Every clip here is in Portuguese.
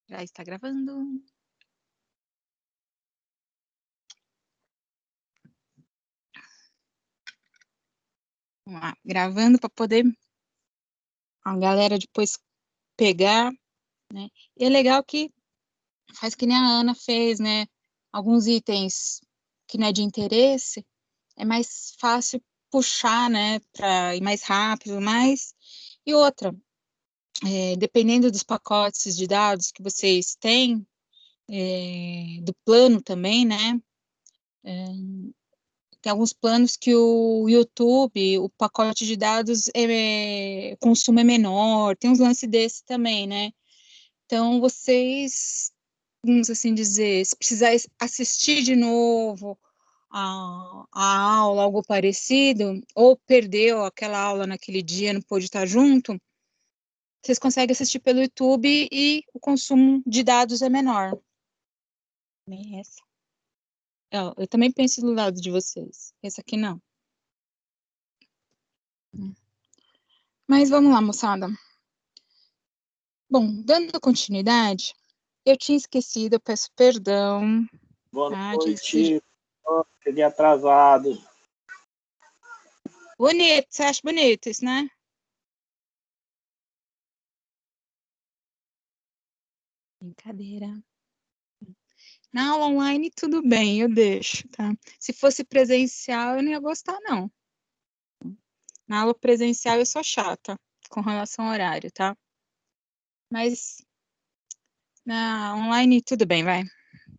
Já está gravando. Vamos lá, gravando para poder a galera depois pegar, né? E é legal que faz que nem a Ana fez, né? Alguns itens que não é de interesse, é mais fácil puxar, né? Para ir mais rápido, mais. E outra, dependendo dos pacotes de dados que vocês têm, do plano também, né? Tem alguns planos que o YouTube, o pacote de dados, o consumo é menor, tem uns lances desse também, né? Então, vocês, vamos assim dizer, se precisar assistir de novo a aula, algo parecido, ou perdeu aquela aula naquele dia, não pôde estar junto, vocês conseguem assistir pelo YouTube e o consumo de dados é menor. Essa. Eu também penso do lado de vocês. Esse aqui não. Mas vamos lá, moçada. Bom, dando continuidade, eu tinha esquecido, eu peço perdão. Boa noite. Cheguei atrasado. Bonito, você acha bonito isso, né? Brincadeira. Na aula online, tudo bem, eu deixo, tá? Se fosse presencial, eu não ia gostar, não. Na aula presencial, eu sou chata com relação ao horário, tá? Mas na online, tudo bem, vai.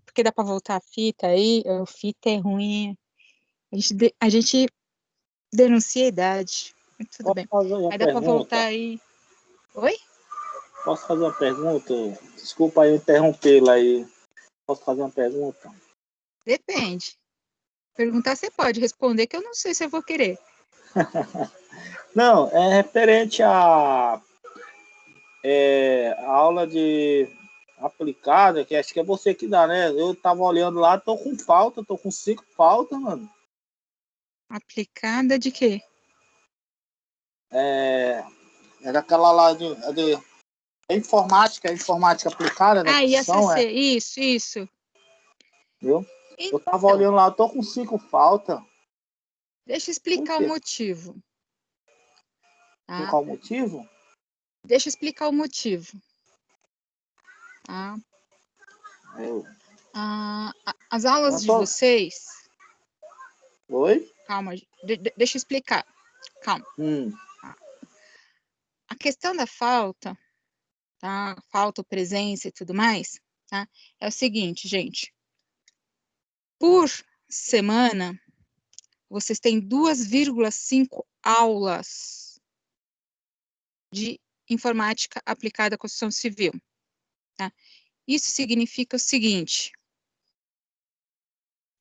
Porque dá para voltar a fita aí, a fita é ruim. A gente denuncia a idade. Tudo bem. Aí dá para voltar aí. Oi? Posso fazer uma pergunta? Desculpa aí interrompê-la aí. Posso fazer uma pergunta? Depende. Perguntar você pode, responder que eu não sei se eu vou querer. Não, é referente a aula de aplicada, que acho que é você que dá, né? Eu tava olhando lá, tô com 5 faltas, mano. Aplicada de quê? É daquela lá de informática aplicada, né? IACC, isso. Viu? Então, Eu tava olhando lá, tô com 5 faltas. deixa eu explicar o motivo. Tá? Qual o motivo? Deixa eu explicar o motivo. Tá? As aulas de vocês... Oi? Calma, deixa eu explicar. Calma. A questão da falta, tá? Falta, presença e tudo mais, tá? É o seguinte, gente. Por semana, vocês têm 2,5 aulas de informática aplicada à construção civil. Tá? Isso significa o seguinte: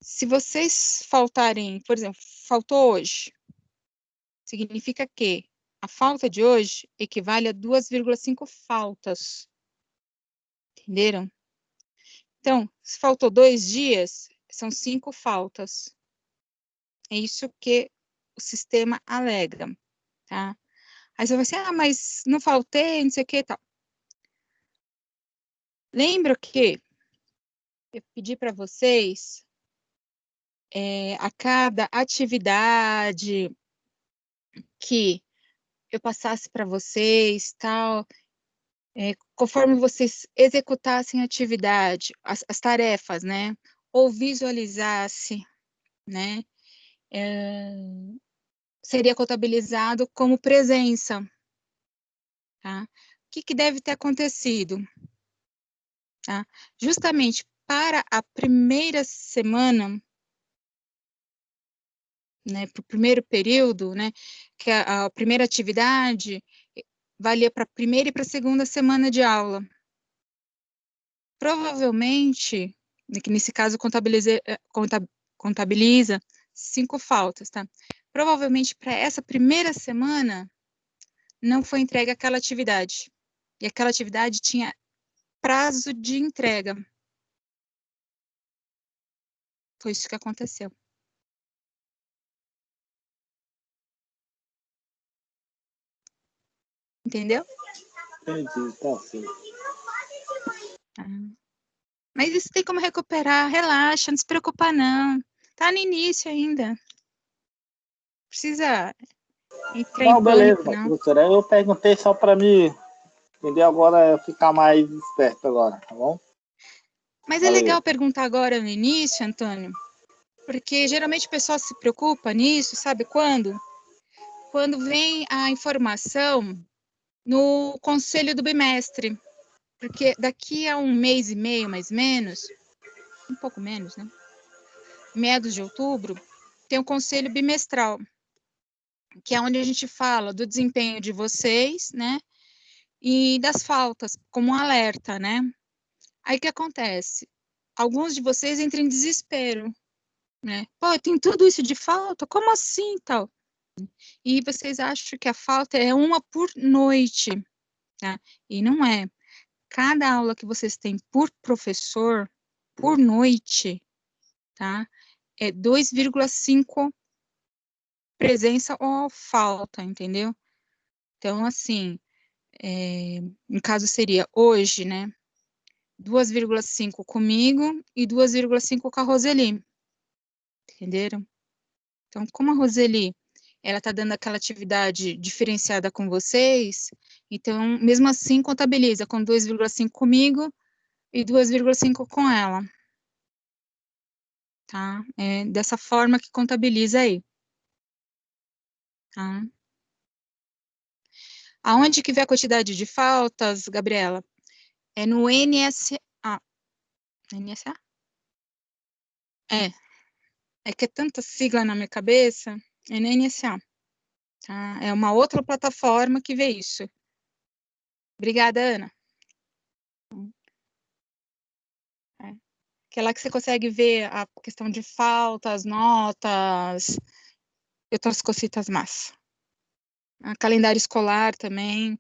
se vocês faltarem, por exemplo, faltou hoje, significa que a falta de hoje equivale a 2,5 faltas. Entenderam? Então, se faltou 2 dias, são 5 faltas. É isso que o sistema alega, tá? Aí você vai assim, mas não faltei, não sei o que e tal. Lembra que eu pedi para vocês, a cada atividade que eu passasse para vocês, tal, conforme vocês executassem a atividade, as tarefas, né, ou visualizasse, né, seria contabilizado como presença, tá? O que deve ter acontecido? Tá? Justamente para a primeira semana, né, para o primeiro período, né, que a primeira atividade valia para a primeira e para a segunda semana de aula. Provavelmente, que nesse caso contabiliza 5 faltas, tá? Provavelmente para essa primeira semana não foi entregue aquela atividade. E aquela atividade tinha prazo de entrega. Foi isso que aconteceu. Entendeu? Entendi, tá certo. Tá? Mas isso tem como recuperar, relaxa, não se preocupa não. Tá no início ainda. Precisa entrar em Não, beleza, pânico, não. professora. Eu perguntei só para me entender agora, ficar mais esperto agora, tá bom? Mas é Valeu. legal perguntar agora no início, Antônio, porque geralmente o pessoal se preocupa nisso, sabe quando? Quando vem a informação no conselho do bimestre, porque daqui a 1 mês e meio, mais ou menos, um pouco menos, né? Meados de outubro, tem o conselho bimestral, que é onde a gente fala do desempenho de vocês, né? E das faltas, como um alerta, né? Aí o que acontece? Alguns de vocês entram em desespero, né? Pô, tem tudo isso de falta? Como assim, tal? E vocês acham que a falta é uma por noite, tá? E não é. Cada aula que vocês têm por professor, por noite, tá? É 2,5 presença ou falta, entendeu? Então, assim, no caso seria hoje, né? 2,5 comigo e 2,5 com a Roseli, entenderam? Então, como a Roseli, ela tá dando aquela atividade diferenciada com vocês, então, mesmo assim, contabiliza com 2,5 comigo e 2,5 com ela, tá? É dessa forma que contabiliza aí, tá? Aonde que vê a quantidade de faltas, Gabriela? É no NSA. NSA? É. É que é tanta sigla na minha cabeça. É no NSA. Tá? É uma outra plataforma que vê isso. Obrigada, Ana. É. Que é lá que você consegue ver a questão de faltas, notas e outras cositas más. A calendário escolar também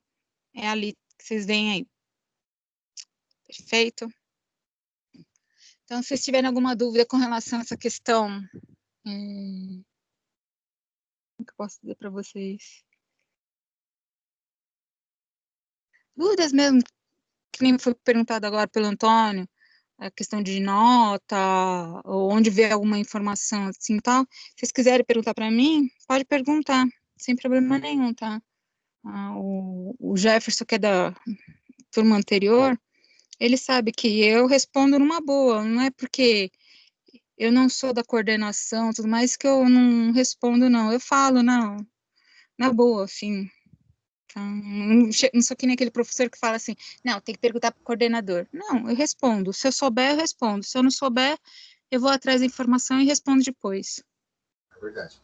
é ali que vocês veem aí. Perfeito? Então, se vocês tiverem alguma dúvida com relação a essa questão, como que eu posso dizer para vocês? Dúvidas mesmo, que nem foi perguntado agora pelo Antônio, a questão de nota, ou onde vê alguma informação assim tal. Se vocês quiserem perguntar para mim, pode perguntar, sem problema nenhum, tá? O Jefferson, que é da turma anterior, ele sabe que eu respondo numa boa, não é porque eu não sou da coordenação, tudo mais, que eu não respondo, não. Eu falo, não, na boa, assim. Tá? Não sou que nem aquele professor que fala assim, não, tem que perguntar para o coordenador. Não, eu respondo. Se eu souber, eu respondo. Se eu não souber, eu vou atrás da informação e respondo depois. É verdade.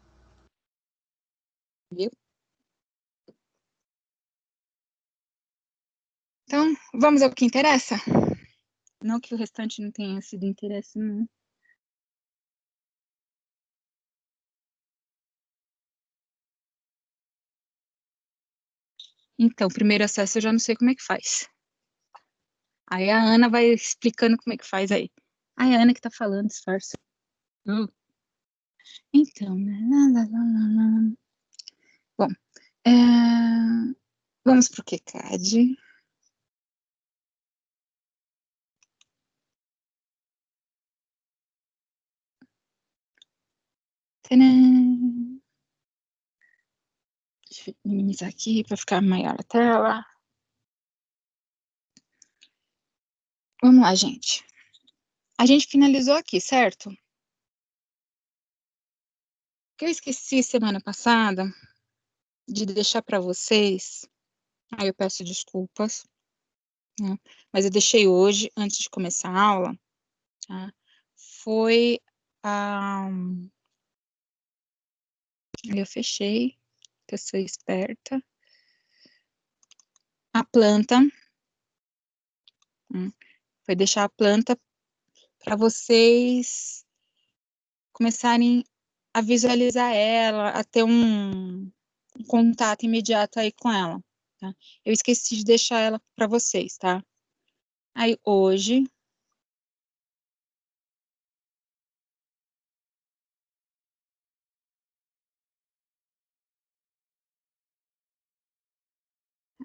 Viu? Então, vamos ao que interessa? Não que o restante não tenha sido interesse, não. Então, primeiro acesso eu já não sei como é que faz. Aí a Ana vai explicando como é que faz aí. Aí a Ana que tá falando, disfarça. Então, né? Bom, é... vamos pro QCAD. Tcharam! Deixa eu minimizar aqui para ficar maior a tela. Vamos lá, gente. A gente finalizou aqui, certo? O que eu esqueci semana passada de deixar para vocês, aí eu peço desculpas, né? Mas eu deixei hoje, antes de começar a aula, tá? Foi a... eu fechei, que eu sou esperta. A planta, foi deixar a planta para vocês começarem a visualizar ela, a ter um contato imediato aí com ela, tá? Eu esqueci de deixar ela para vocês, tá? Aí hoje,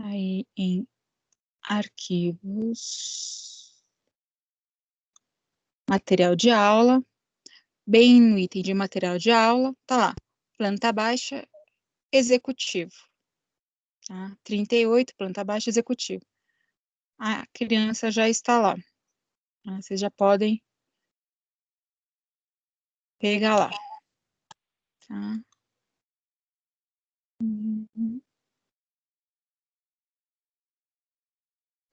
aí em arquivos, material de aula, bem no item de material de aula, tá lá, planta baixa, executivo. Tá? 38, planta baixa, executivo. A criança já está lá. Tá? Vocês já podem pegar lá. Tá?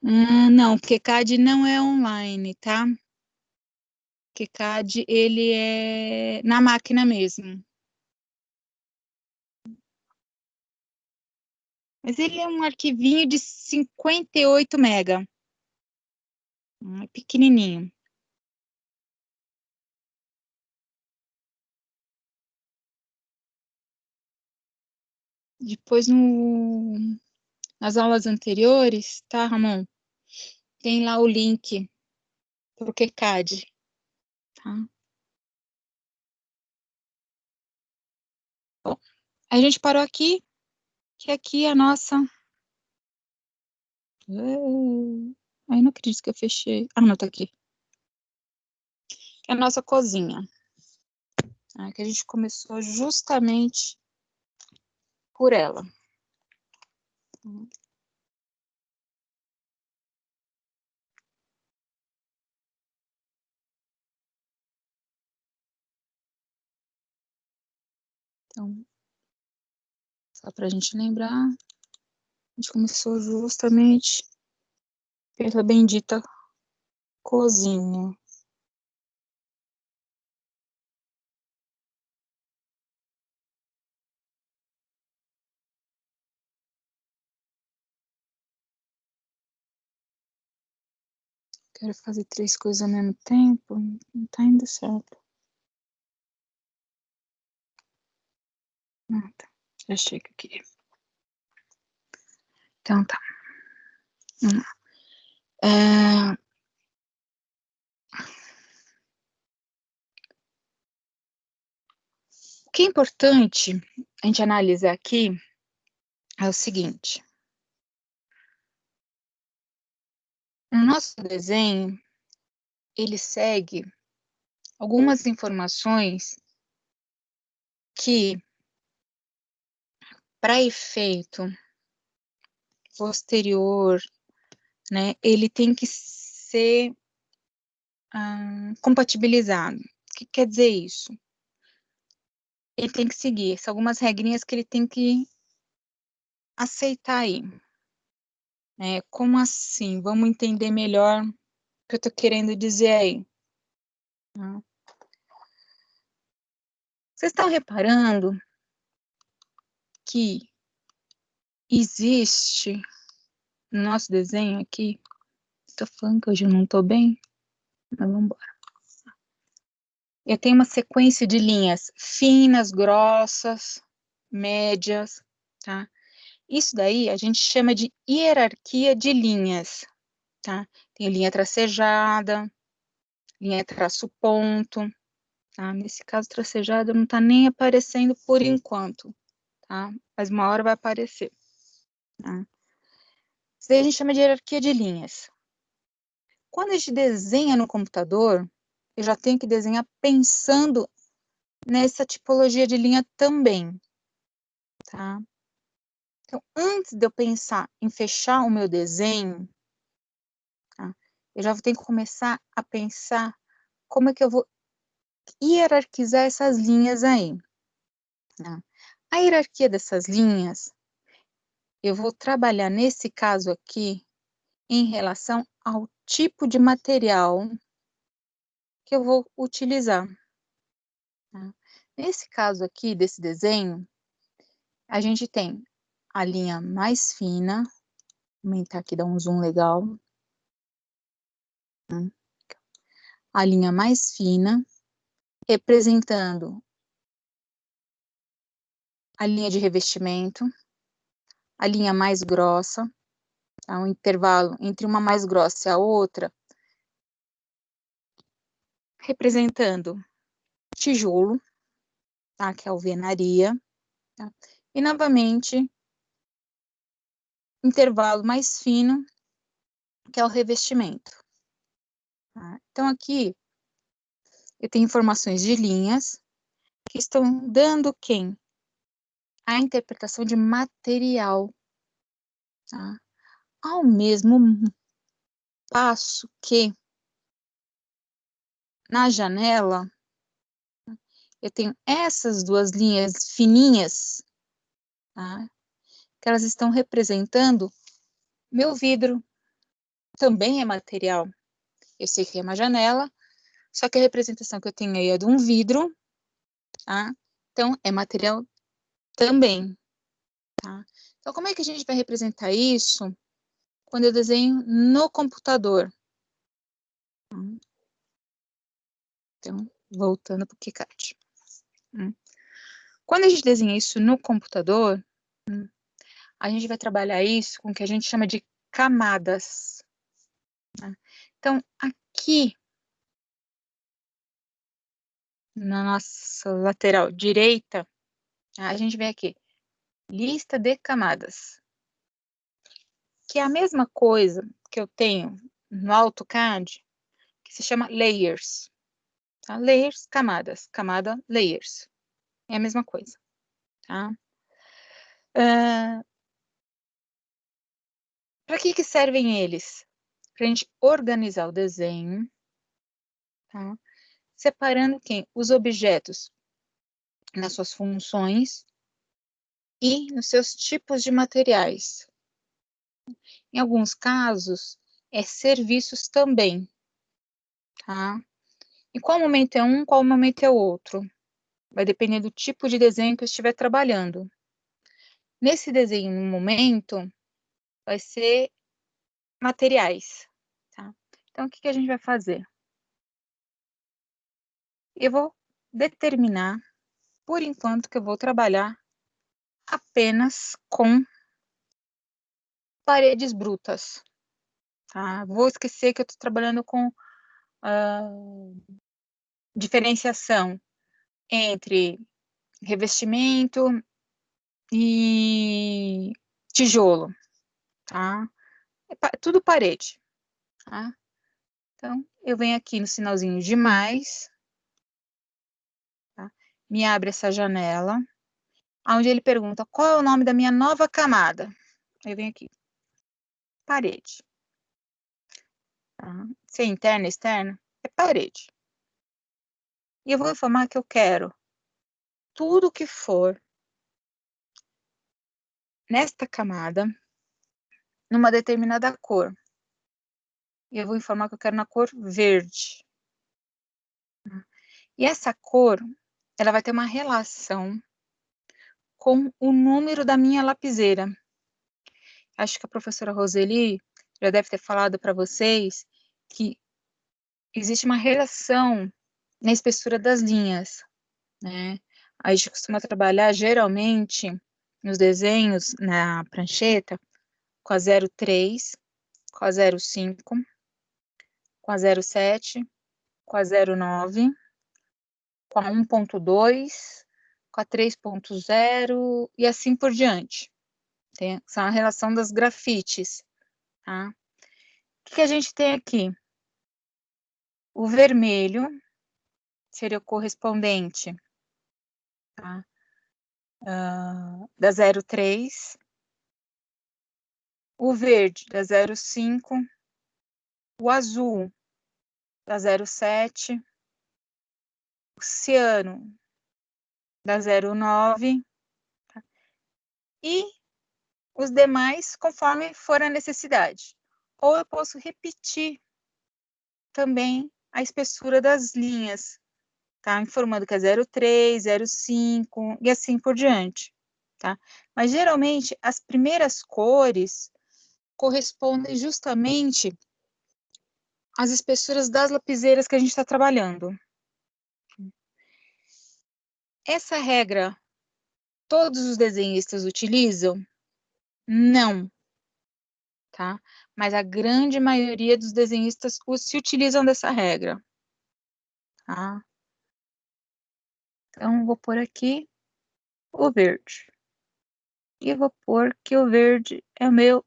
Não, o QCAD não é online, tá? O QCAD, ele é na máquina mesmo. Mas ele é um arquivinho de 58 mega. É pequenininho. Depois, nas aulas anteriores, tá, Ramon? Tem lá o link pro QCAD, tá? Bom, a gente parou aqui, que aqui é a nossa... Ai, não acredito que eu fechei. Ah, não, tá aqui. É a nossa cozinha. Tá? Que a gente começou justamente por ela. Então, só para a gente lembrar, a gente começou justamente pela bendita cozinha. Quero fazer 3 coisas ao mesmo tempo, não tá indo certo. Ah, tá. Já chega aqui. Então tá. Vamos lá. O que é importante a gente analisar aqui é o seguinte. O nosso desenho, ele segue algumas informações que, para efeito posterior, né, ele tem que ser compatibilizado. O que quer dizer isso? Ele tem que seguir algumas regrinhas que ele tem que aceitar aí. Como assim? Vamos entender melhor o que eu estou querendo dizer aí. Vocês estão reparando que existe no nosso desenho aqui? Estou falando que hoje eu não estou bem, mas vamos embora. Eu tenho uma sequência de linhas finas, grossas, médias, tá? Isso daí a gente chama de hierarquia de linhas, tá? Tem linha tracejada, linha traço ponto, tá? Nesse caso, tracejada não está nem aparecendo por enquanto, tá? Mas uma hora vai aparecer, tá? Isso daí a gente chama de hierarquia de linhas. Quando a gente desenha no computador, eu já tenho que desenhar pensando nessa tipologia de linha também, tá? Então, antes de eu pensar em fechar o meu desenho, tá? Eu já tenho que começar a pensar como é que eu vou hierarquizar essas linhas aí, tá? A hierarquia dessas linhas, eu vou trabalhar nesse caso aqui em relação ao tipo de material que eu vou utilizar, tá? Nesse caso aqui, desse desenho, a gente tem a linha mais fina, vou aumentar aqui, dar um zoom legal, tá? A linha mais fina, representando a linha de revestimento, a linha mais grossa, tá? Um intervalo entre uma mais grossa e a outra, representando tijolo, tá? Que é a alvenaria, tá? E novamente, intervalo mais fino, que é o revestimento, tá? Então aqui, eu tenho informações de linhas que estão dando quem? A interpretação de material, tá? Ao mesmo passo que na janela eu tenho essas duas linhas fininhas, tá? Que elas estão representando meu vidro. Também é material. Eu sei que é uma janela, só que a representação que eu tenho aí é de um vidro, tá? Então, é material também, tá? Então, como é que a gente vai representar isso quando eu desenho no computador? Então, voltando para o KiCad. Quando a gente desenha isso no computador, a gente vai trabalhar isso com o que a gente chama de camadas. Tá? Então, aqui, na nossa lateral direita, a gente vê aqui, lista de camadas. Que é a mesma coisa que eu tenho no AutoCAD, que se chama layers. Tá? Layers, camadas. Camada, layers. É a mesma coisa. Tá? Para que servem eles? Para a gente organizar o desenho, tá? Separando quem? Os objetos nas suas funções e nos seus tipos de materiais. Em alguns casos, serviços também, tá? Em qual momento é um, qual momento é o outro? Vai depender do tipo de desenho que eu estiver trabalhando. Nesse desenho, no momento, vai ser materiais, tá? Então, o que a gente vai fazer? Eu vou determinar, por enquanto, que eu vou trabalhar apenas com paredes brutas, tá? Vou esquecer que eu estou trabalhando com diferenciação entre revestimento e tijolo, tá? Tudo parede, tá? Então, eu venho aqui no sinalzinho de mais, tá? Me abre essa janela, onde ele pergunta qual é o nome da minha nova camada. Eu venho aqui, parede. Tá? Se é interna, externa, é parede. E eu vou informar que eu quero tudo que for nesta camada, numa determinada cor. E eu vou informar que eu quero na cor verde. E essa cor, ela vai ter uma relação com o número da minha lapiseira. Acho que a professora Roseli já deve ter falado para vocês que existe uma relação na espessura das linhas, né? A gente costuma trabalhar geralmente nos desenhos na prancheta com a 03, com a 05, com a 07, com a 09, com a 1.2, com a 3.0 e assim por diante. São a relação das grafites, tá? O que a gente tem aqui? O vermelho seria o correspondente, tá? Da 03, o verde da 05, o azul da 07, o ciano da 09, tá? E os demais conforme for a necessidade. Ou eu posso repetir também a espessura das linhas, tá? Informando que é 03, 05 e assim por diante, tá? Mas geralmente as primeiras cores correspondem justamente às espessuras das lapiseiras que a gente está trabalhando. Essa regra todos os desenhistas utilizam? Não, tá? Mas a grande maioria dos desenhistas se utilizam dessa regra, tá? Então, vou pôr aqui o verde. E vou pôr que o verde é o meu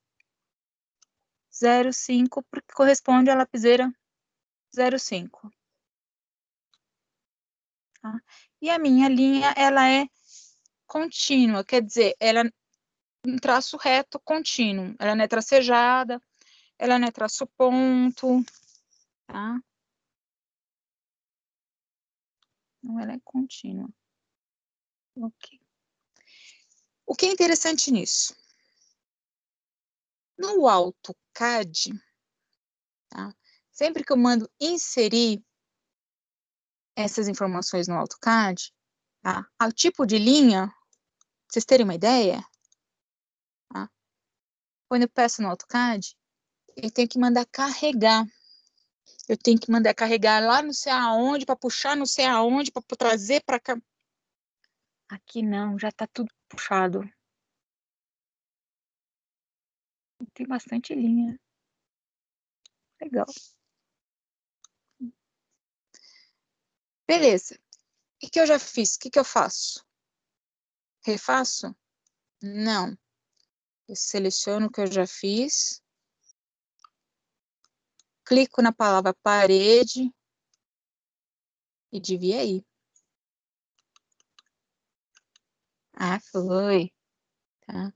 05, porque corresponde à lapiseira 05. tá? E a minha linha, ela é contínua, quer dizer, ela é um traço reto contínuo. Ela não é tracejada, ela não é traço ponto, tá? Não, ela é contínua. Ok. O que é interessante nisso? No AutoCAD, tá? Sempre que eu mando inserir essas informações no AutoCAD, tá? O tipo de linha, pra vocês terem uma ideia, tá? Quando eu peço no AutoCAD, eu tenho que mandar carregar. Eu tenho que mandar carregar lá não sei aonde, para puxar não sei aonde, para trazer para cá. Aqui não, já está tudo puxado. Tem bastante linha. Legal. Beleza. O que eu já fiz? O que eu faço? Refaço? Não. Eu seleciono o que eu já fiz. Clico na palavra parede e devia ir. Ah, foi. Tá.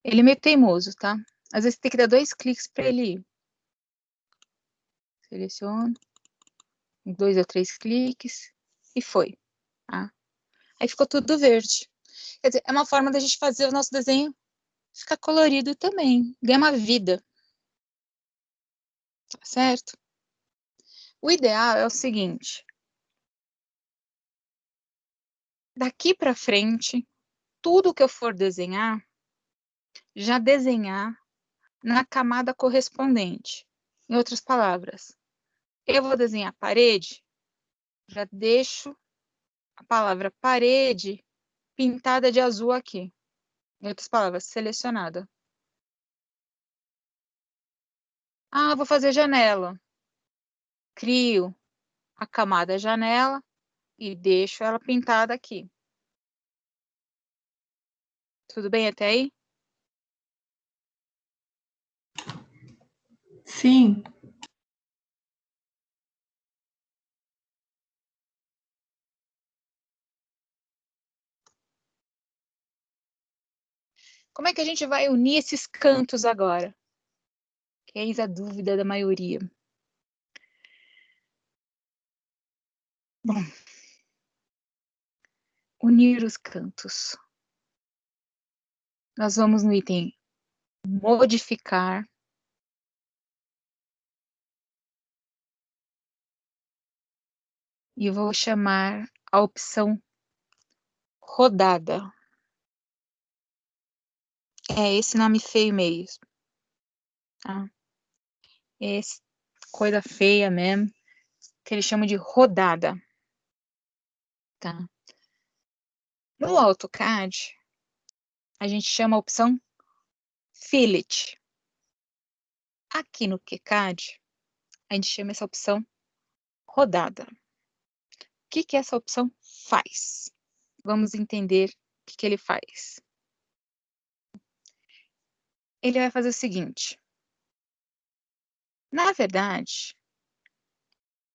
Ele é meio teimoso, tá? Às vezes tem que dar 2 cliques para ele ir. Seleciono. 2 ou 3 cliques. E foi. Tá? Aí ficou tudo verde. Quer dizer, é uma forma da gente fazer o nosso desenho ficar colorido também. Ganhar uma vida. Tá certo? O ideal é o seguinte. Daqui para frente, tudo que eu for desenhar, já desenhar na camada correspondente. Em outras palavras, eu vou desenhar a parede, já deixo a palavra parede pintada de azul aqui. Em outras palavras, selecionada. Ah, vou fazer janela. Crio a camada janela e deixo ela pintada aqui. Tudo bem até aí? Sim. Como é que a gente vai unir esses cantos agora? Que eis a dúvida da maioria. Bom, unir os cantos. Nós vamos no item modificar. E eu vou chamar a opção rodada. É esse nome feio mesmo. Tá? Esse, coisa feia mesmo, que eles chamam de rodada. Tá? No AutoCAD, a gente chama a opção fillet. Aqui no QCAD, a gente chama essa opção rodada. O que essa opção faz? Vamos entender o que ele faz. Ele vai fazer o seguinte. Na verdade,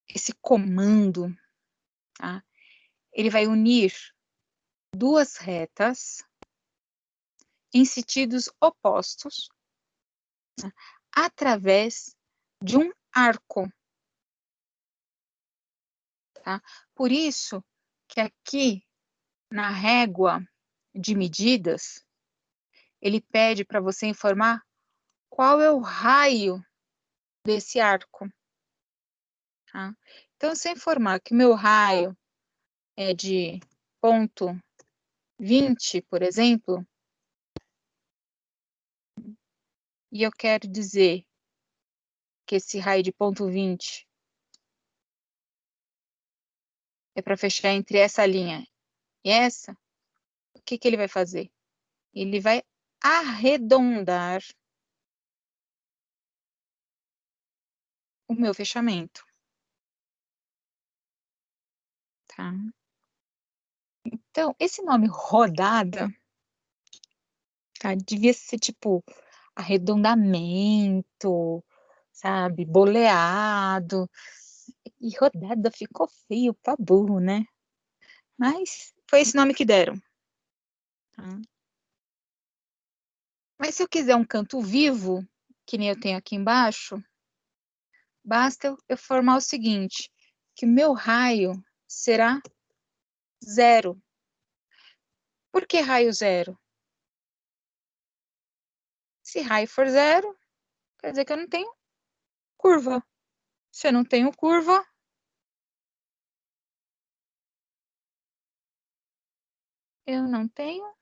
esse comando, tá? Ele vai unir duas retas em sentidos opostos, tá? Através de um arco. Tá? Por isso que aqui na régua de medidas, ele pede para você informar qual é o raio desse arco. Tá? Então, se eu informar que o meu raio é de ponto 20, por exemplo, e eu quero dizer que esse raio de ponto 20 é para fechar entre essa linha e essa, o que ele vai fazer? Ele vai arredondar o meu fechamento. Tá? Então, esse nome rodada, tá? Devia ser tipo arredondamento, sabe? Boleado. E rodada ficou feio pra burro, né? Mas foi esse nome que deram. Tá? Mas se eu quiser um canto vivo, que nem eu tenho aqui embaixo, basta eu formar o seguinte, que o meu raio será 0. Por que raio 0? Se raio for 0, quer dizer que eu não tenho curva. Se eu não tenho curva, eu não tenho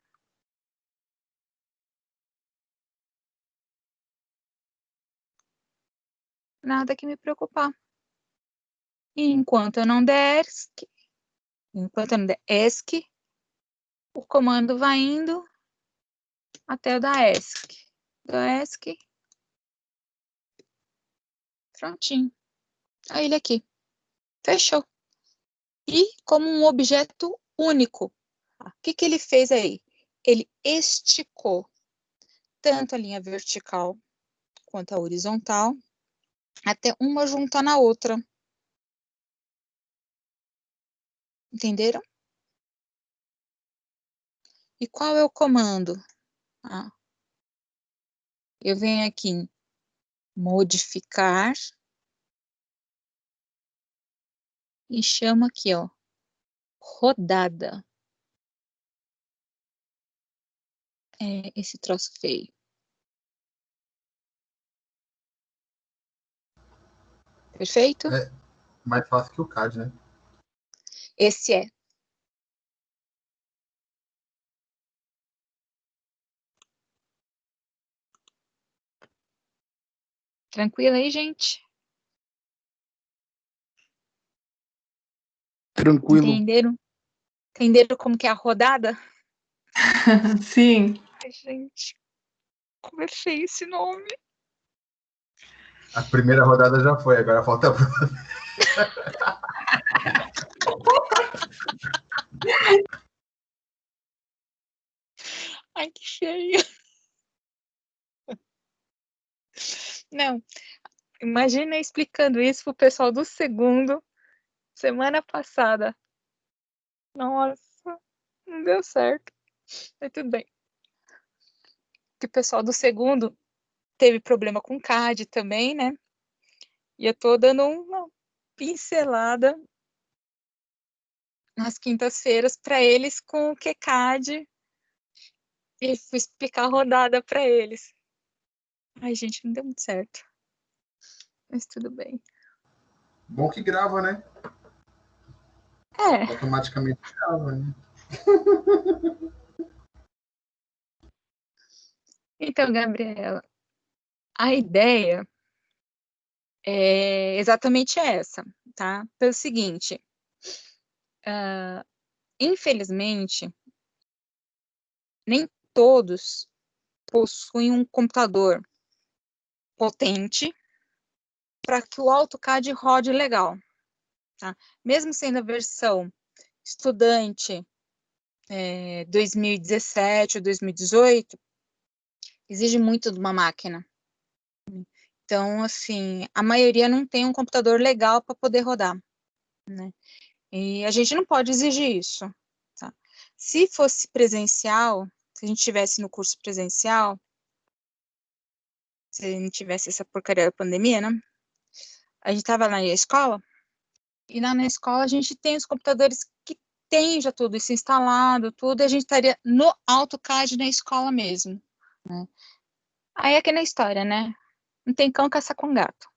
nada que me preocupar. E enquanto eu não der ESC, o comando vai indo até o da ESC. Do ESC, prontinho. Aí ele aqui. Fechou. E como um objeto único. O que ele fez aí? Ele esticou tanto a linha vertical quanto a horizontal, até uma juntar na outra. Entenderam? E qual é o comando? Eu venho aqui em modificar e chamo aqui, ó, rodada. É esse troço feio. Perfeito? É mais fácil que o CAD, né? Esse é. Tranquilo aí, gente? Tranquilo. Entenderam? Entenderam como que é a rodada? Sim. Ai, gente, como é feio esse nome. A primeira rodada já foi, agora falta a próxima. Ai, que feio. Não, imagina explicando isso pro pessoal do segundo, semana passada. Nossa, não deu certo. Mas tudo bem. Que o pessoal do segundo teve problema com CAD também, né? E eu tô dando uma pincelada nas quintas-feiras para eles com o QCAD e fui explicar a rodada para eles. Ai, gente, não deu muito certo. Mas tudo bem. Bom que grava, né? É. Automaticamente grava, né? Então, Gabriela, a ideia é exatamente essa, tá? Pelo seguinte, infelizmente, nem todos possuem um computador potente para que o AutoCAD rode legal, tá? Mesmo sendo a versão estudante 2017 ou 2018, exige muito de uma máquina. Então, assim, a maioria não tem um computador legal para poder rodar, né? E a gente não pode exigir isso, tá? Se fosse presencial, se a gente tivesse no curso presencial, se não tivesse essa porcaria da pandemia, né? A gente estava lá na escola, e lá na escola a gente tem os computadores que tem já tudo isso instalado, tudo, e a gente estaria no AutoCAD na escola mesmo, né? Aí é aquela história, né? Não tem cão caça com gato.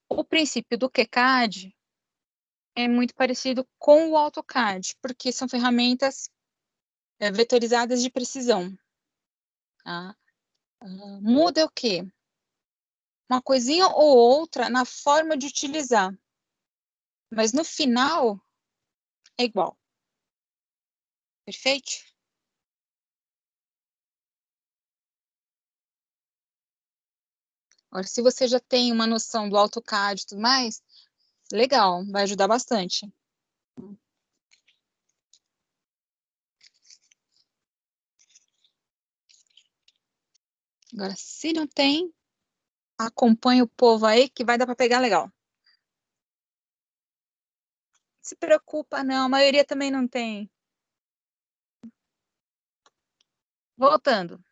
O princípio do QCAD é muito parecido com o AutoCAD, porque são ferramentas vetorizadas de precisão. Tá? Muda o quê? Uma coisinha ou outra na forma de utilizar, mas no final é igual. Perfeito? Agora, se você já tem uma noção do AutoCAD e tudo mais, legal, vai ajudar bastante. Agora, se não tem, acompanha o povo aí que vai dar para pegar legal. se preocupa, não. A maioria também não tem. Voltando.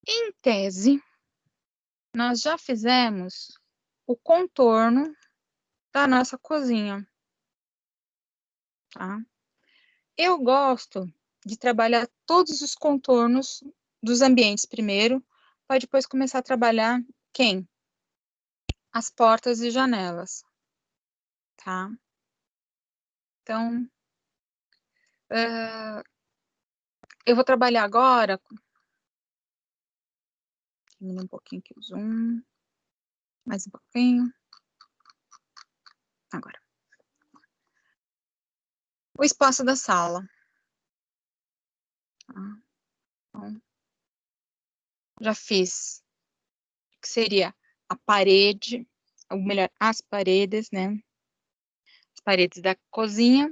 Em tese, nós já fizemos o contorno da nossa cozinha. Tá? Eu gosto de trabalhar todos os contornos dos ambientes primeiro, para depois começar a trabalhar quem? As portas e janelas. Tá? Então, eu vou trabalhar agora. Diminuir um pouquinho aqui o zoom. Mais um pouquinho. Agora. O espaço da sala. Tá? Então, já fiz o que seria a parede, ou melhor, as paredes, né? As paredes da cozinha.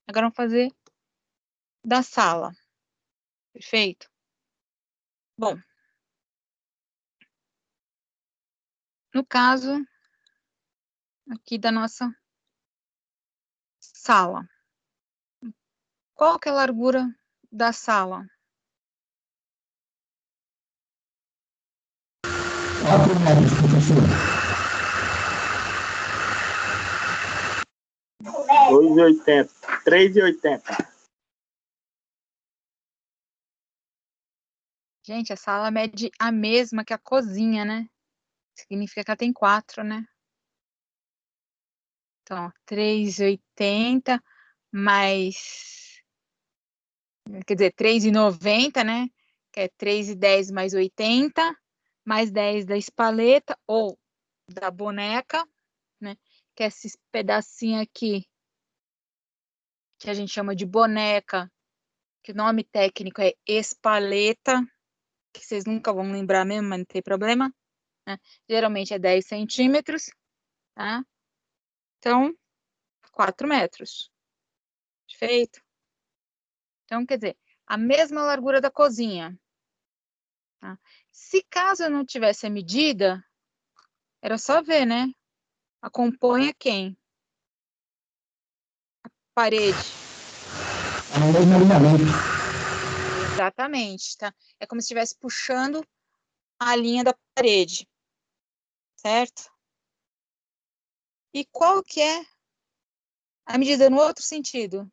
Agora vamos fazer da sala. Perfeito? Bom, no caso aqui da nossa sala. Qual que é a largura da sala? 4 metros, professor. 2,80. 3,80. Gente, a sala mede a mesma que a cozinha, né? Significa que ela tem 4, né? Então, 3,80 mais... Quer dizer, 3,90, né? Que é 3,10 mais 80, mais 10 da espaleta, ou da boneca, né? Que é esse pedacinho aqui, que a gente chama de boneca, que o nome técnico é espaleta, que vocês nunca vão lembrar mesmo, mas não tem problema, né? Geralmente é 10 centímetros, tá? Então, 4 metros. Perfeito? Então, quer dizer, a mesma largura da cozinha. Tá? Se caso eu não tivesse a medida, era só ver, né? Acompanha quem? A parede. A mesma alinhamento. Exatamente, tá? É como se estivesse puxando a linha da parede. Certo? E qual que é a medida no outro sentido?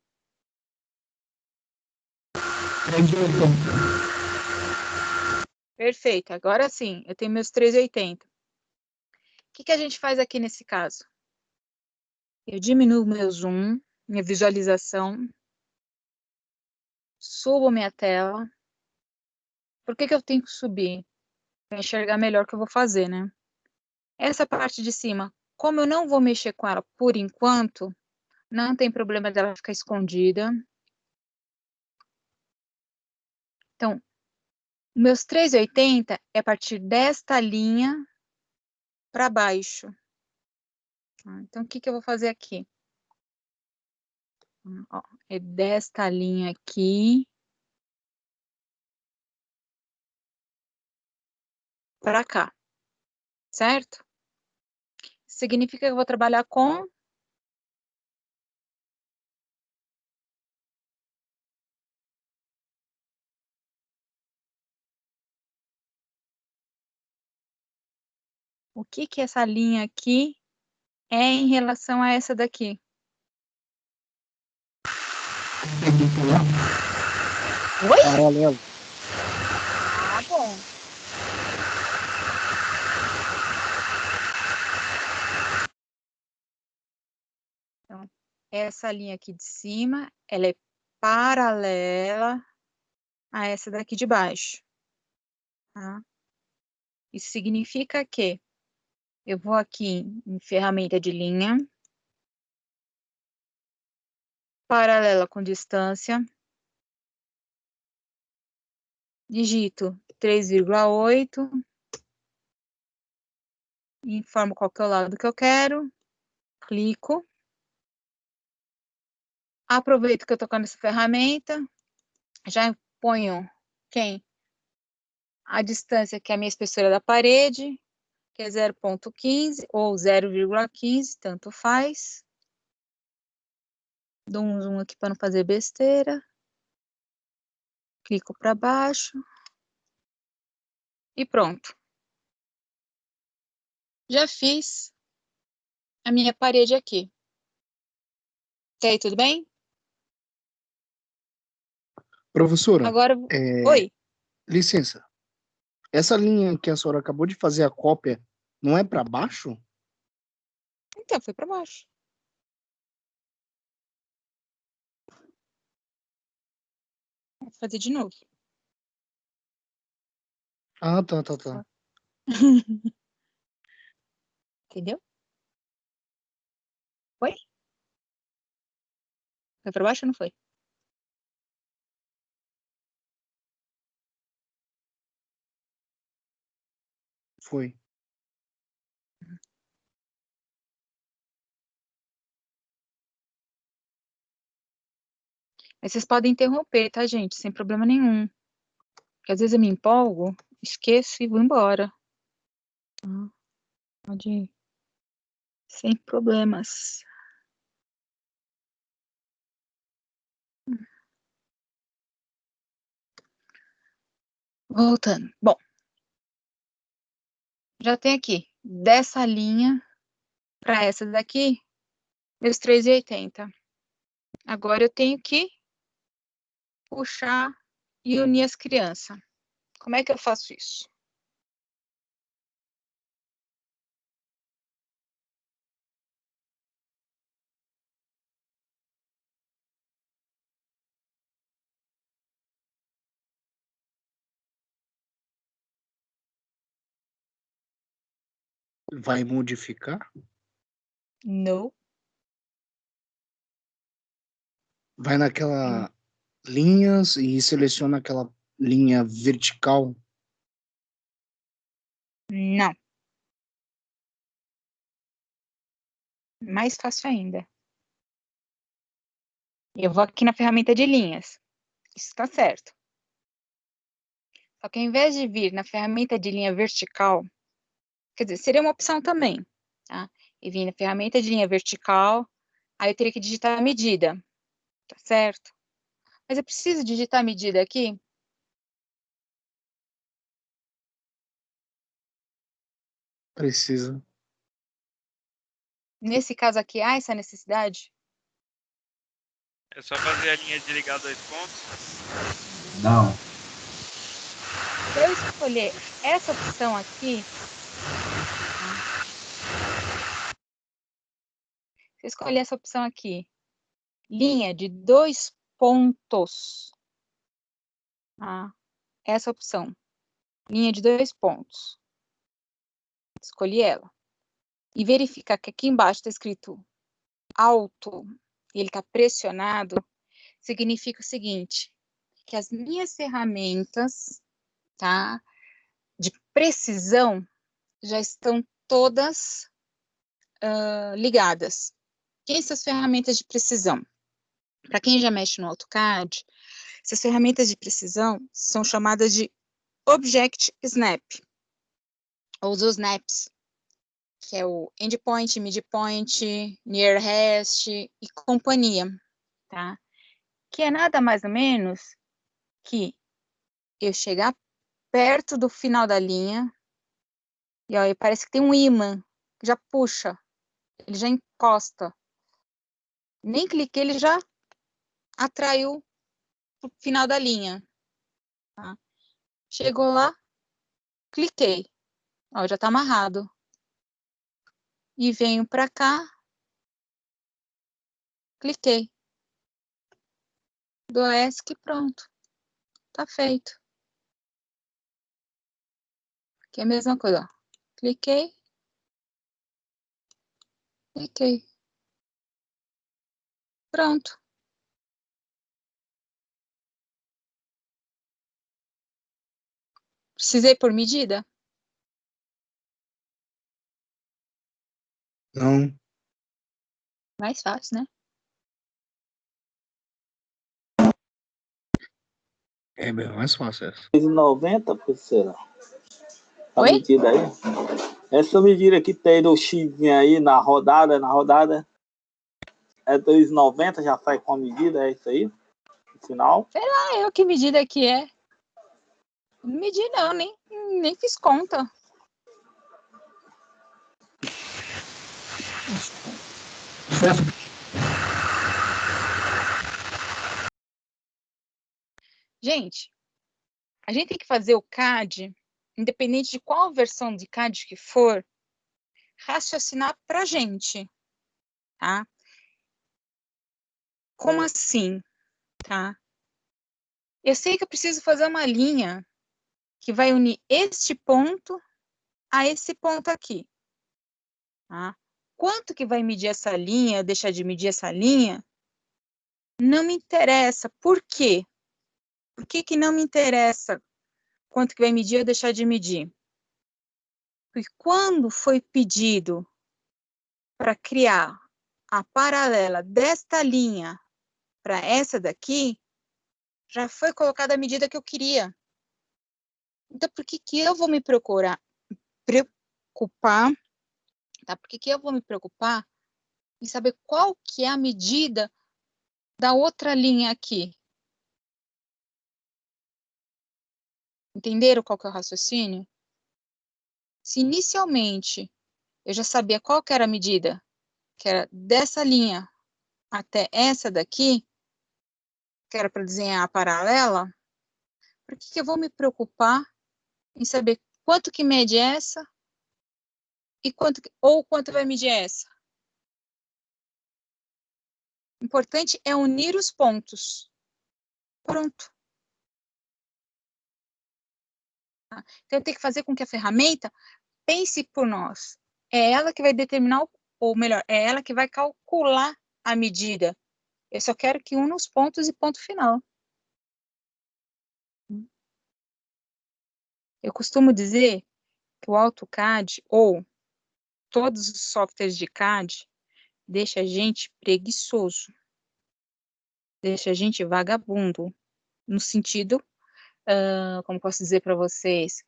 3,80. Perfeito. Agora sim, eu tenho meus 3,80. O que a gente faz aqui nesse caso? Eu diminuo meu zoom, minha visualização, subo minha tela. Por que eu tenho que subir? Para enxergar melhor o que eu vou fazer, né? Essa parte de cima, como eu não vou mexer com ela por enquanto, não tem problema dela ficar escondida. Então, meus 3,80 é a partir desta linha para baixo. Então, o que eu vou fazer aqui? Ó, é desta linha aqui para cá, certo? Significa que eu vou trabalhar com o que essa linha aqui é em relação a essa daqui. Oi? Paralelo. Ah, bom. Então, essa linha aqui de cima, ela é paralela a essa daqui de baixo. Tá? Isso significa que eu vou aqui em ferramenta de linha, paralela com distância, digito 3,8, informo qual que é o lado que eu quero, clico, aproveito que eu estou com essa ferramenta, já ponho quem? A distância que é a minha espessura da parede, que é 0,15 ou 0,15, tanto faz. Dou um zoom aqui para não fazer besteira. Clico para baixo. E pronto. Já fiz a minha parede aqui. Até aí, tudo bem? Professora, Agora, oi. licença. Essa linha que a senhora acabou de fazer a cópia, não é para baixo? Então, foi para baixo. Vou fazer de novo. Ah, tá. Entendeu? Foi? Foi para baixo ou não foi? Foi. Mas vocês podem interromper, tá, gente? Sem problema nenhum. Porque às vezes eu me empolgo, esqueço e vou embora. Pode ir. Sem problemas. Voltando. Bom, já tem aqui, dessa linha para essa daqui, meus 3,80. Agora eu tenho que puxar e unir as crianças. Como é que eu faço isso? Vai modificar? Não. Vai naquela linhas e seleciona aquela linha vertical. Não. Mais fácil ainda. Eu vou aqui na ferramenta de linhas. Isso está certo. Só que ao invés de vir na ferramenta de linha vertical, quer dizer, seria uma opção também, tá? E vir na ferramenta de linha vertical, aí eu teria que digitar a medida, tá certo? Mas eu preciso digitar a medida aqui? Precisa. Nesse caso aqui, há essa necessidade? É só fazer a linha de ligar 2 pontos. Não. Se eu escolher essa opção aqui, se eu escolher essa opção aqui, linha de 2 pontos, tá? Essa opção, linha de 2 pontos, escolhi ela, e verificar que aqui embaixo está escrito alto, e ele está pressionado, significa o seguinte, que as minhas ferramentas, tá, de precisão, já estão todas ligadas. Que são as ferramentas de precisão? Para quem já mexe no AutoCAD, essas ferramentas de precisão são chamadas de Object Snap, ou os snaps, que é o endpoint, midpoint, nearest e companhia, tá? Que é nada mais ou menos que eu chegar perto do final da linha e ó, parece que tem um ímã que já puxa, ele já encosta. Nem cliquei, ele já atraiu pro final da linha. Tá? Chegou lá, cliquei. Ó, já tá amarrado. E venho para cá, cliquei. Do ESC, pronto. Tá feito. Aqui é a mesma coisa, ó. Cliquei. Cliquei. Pronto. Precisei por medida? Não. Mais fácil, né? É bem mais fácil essa. 3,90, professora. A Oi? medida aí. Essa medida que tem do X aí na rodada, é 2,90, já sai com a medida, é isso aí? No final. Ah, eu que medida que é? Não medi não, nem fiz conta. Gente, a gente tem que fazer o CAD, independente de qual versão de CAD que for, raciocinar pra gente, tá? Como assim, tá? Eu sei que eu preciso fazer uma linha que vai unir este ponto a esse ponto aqui, tá? Quanto que vai medir essa linha, deixar de medir essa linha, não me interessa. Por quê? Por que que não me interessa quanto que vai medir ou deixar de medir? Porque quando foi pedido para criar a paralela desta linha para essa daqui, já foi colocada a medida que eu queria. Então, por que que eu vou me preocupar, tá? Por que que eu vou me preocupar em saber qual que é a medida da outra linha aqui? Entenderam qual que é o raciocínio? Se inicialmente eu já sabia qual que era a medida, que era dessa linha até essa daqui, que era para desenhar a paralela, por que que eu vou me preocupar em saber quanto que mede essa e quanto vai medir essa? O importante é unir os pontos. Pronto. Tá? Então, eu tenho que fazer com que a ferramenta pense por nós. É ela que vai determinar, ou melhor, é ela que vai calcular a medida. Eu só quero que una os pontos e ponto final. Eu costumo dizer que o AutoCAD, ou todos os softwares de CAD, deixa a gente preguiçoso, deixa a gente vagabundo, no sentido, como posso dizer para vocês,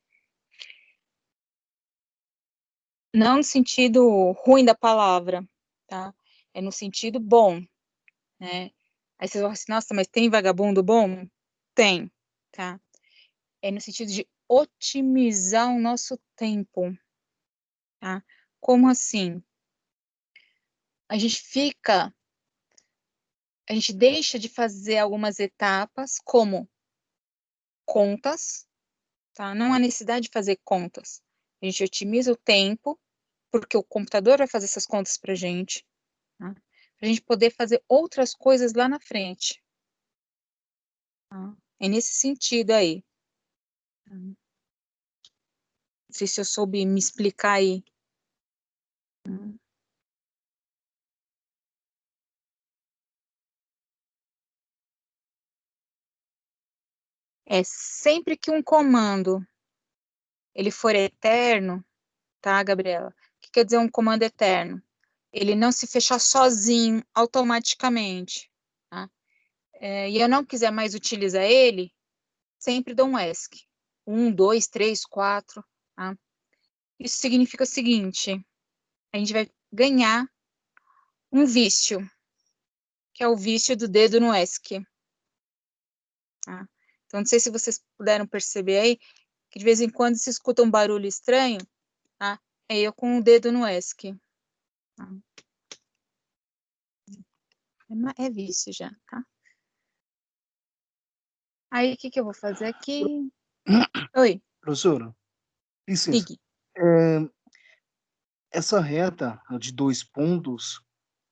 não no sentido ruim da palavra, tá? É no sentido bom, né? Aí vocês vão assim, nossa, mas tem vagabundo bom? Tem, tá? É no sentido de otimizar o nosso tempo, tá? Como assim? A gente deixa de fazer algumas etapas, como contas, tá? Não há necessidade de fazer contas. A gente otimiza o tempo, porque o computador vai fazer essas contas para a gente, tá? Para a gente poder fazer outras coisas lá na frente. Tá? É nesse sentido aí. Tá? Não sei se eu soube me explicar aí. É sempre que um comando ele for eterno, tá, Gabriela? O que quer dizer um comando eterno? Ele não se fechar sozinho, automaticamente, tá? E eu não quiser mais utilizar ele, sempre dou um ESC. 1, 2, 3, 4, tá? Isso significa o seguinte, a gente vai ganhar um vício, que é o vício do dedo no ESC. Tá? Então, não sei se vocês puderam perceber aí, que de vez em quando se escuta um barulho estranho, tá? É eu com o dedo no ESC. Tá? É vício já, tá? Aí, o que que eu vou fazer aqui? Oi, Professora, licença. ligue. Essa reta de 2 pontos,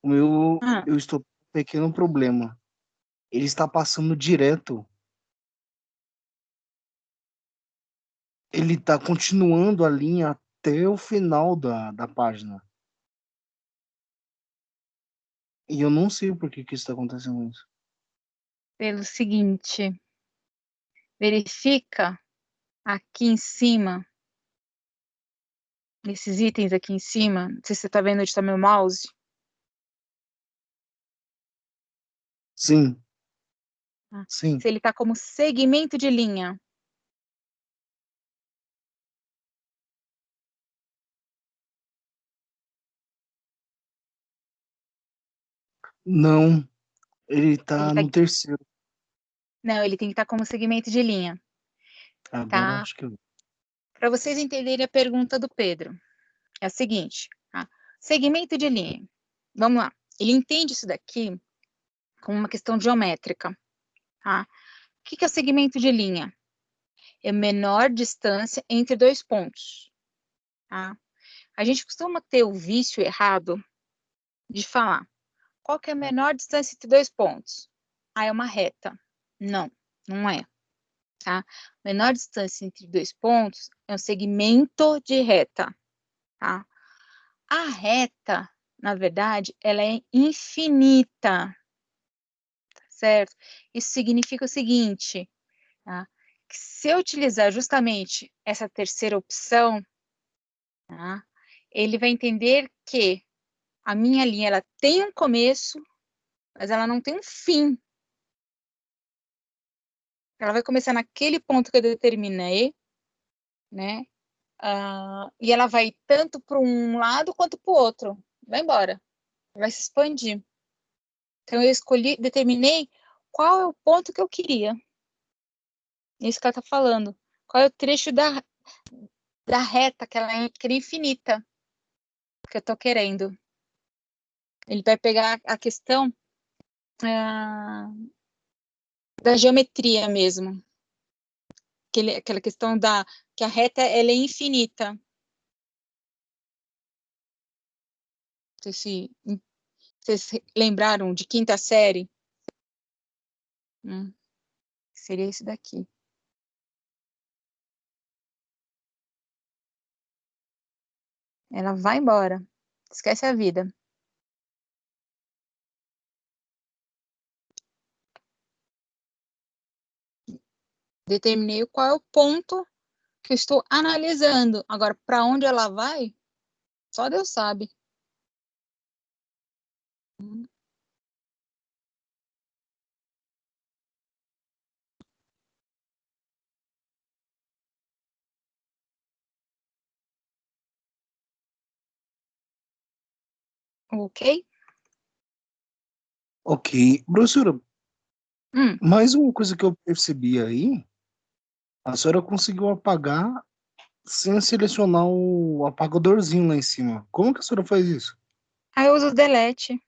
eu estou com um pequeno problema. Ele está passando direto. Ele está continuando a linha até o final da página. E eu não sei por que isso está acontecendo isso. Pelo seguinte, verifica aqui em cima, nesses itens aqui em cima, não sei se você está vendo onde está meu mouse. Sim. Tá? Sim. Se ele está como segmento de linha. Não, ele tá Ele tá... no terceiro. Não, ele tem que estar como segmento de linha. Agora Tá? acho que eu... Para vocês entenderem a pergunta do Pedro, é a seguinte, tá? Segmento de linha. Vamos lá. Ele entende isso daqui como uma questão geométrica, tá? O que é segmento de linha? É a menor distância entre dois pontos, tá? A gente costuma ter o vício errado de falar qual que é a menor distância entre dois pontos? Ah, é uma reta. Não, não é, tá? Menor distância entre dois pontos é um segmento de reta, tá? A reta, na verdade, ela é infinita, certo? Isso significa o seguinte, tá? Que se eu utilizar justamente essa terceira opção, tá? Ele vai entender que a minha linha ela tem um começo, mas ela não tem um fim. Ela vai começar naquele ponto que eu determinei, né? E ela vai tanto para um lado quanto para o outro. Vai embora. Vai se expandir. Então, eu determinei qual é o ponto que eu queria. Isso que ela está falando. Qual é o trecho da reta, que ela é infinita, que eu estou querendo. Ele vai pegar a questão da geometria mesmo. Aquela questão que a reta ela é infinita. Não sei se vocês lembraram de quinta série? Seria isso daqui. Ela vai embora. Esquece a vida. Determinei qual é o ponto que eu estou analisando. Agora, para onde ela vai, só Deus sabe. Ok? Ok. Professora, Hum, mais uma coisa que eu percebi aí, a senhora conseguiu apagar sem selecionar o apagadorzinho lá em cima. Como que a senhora faz isso? Aí eu uso o delete do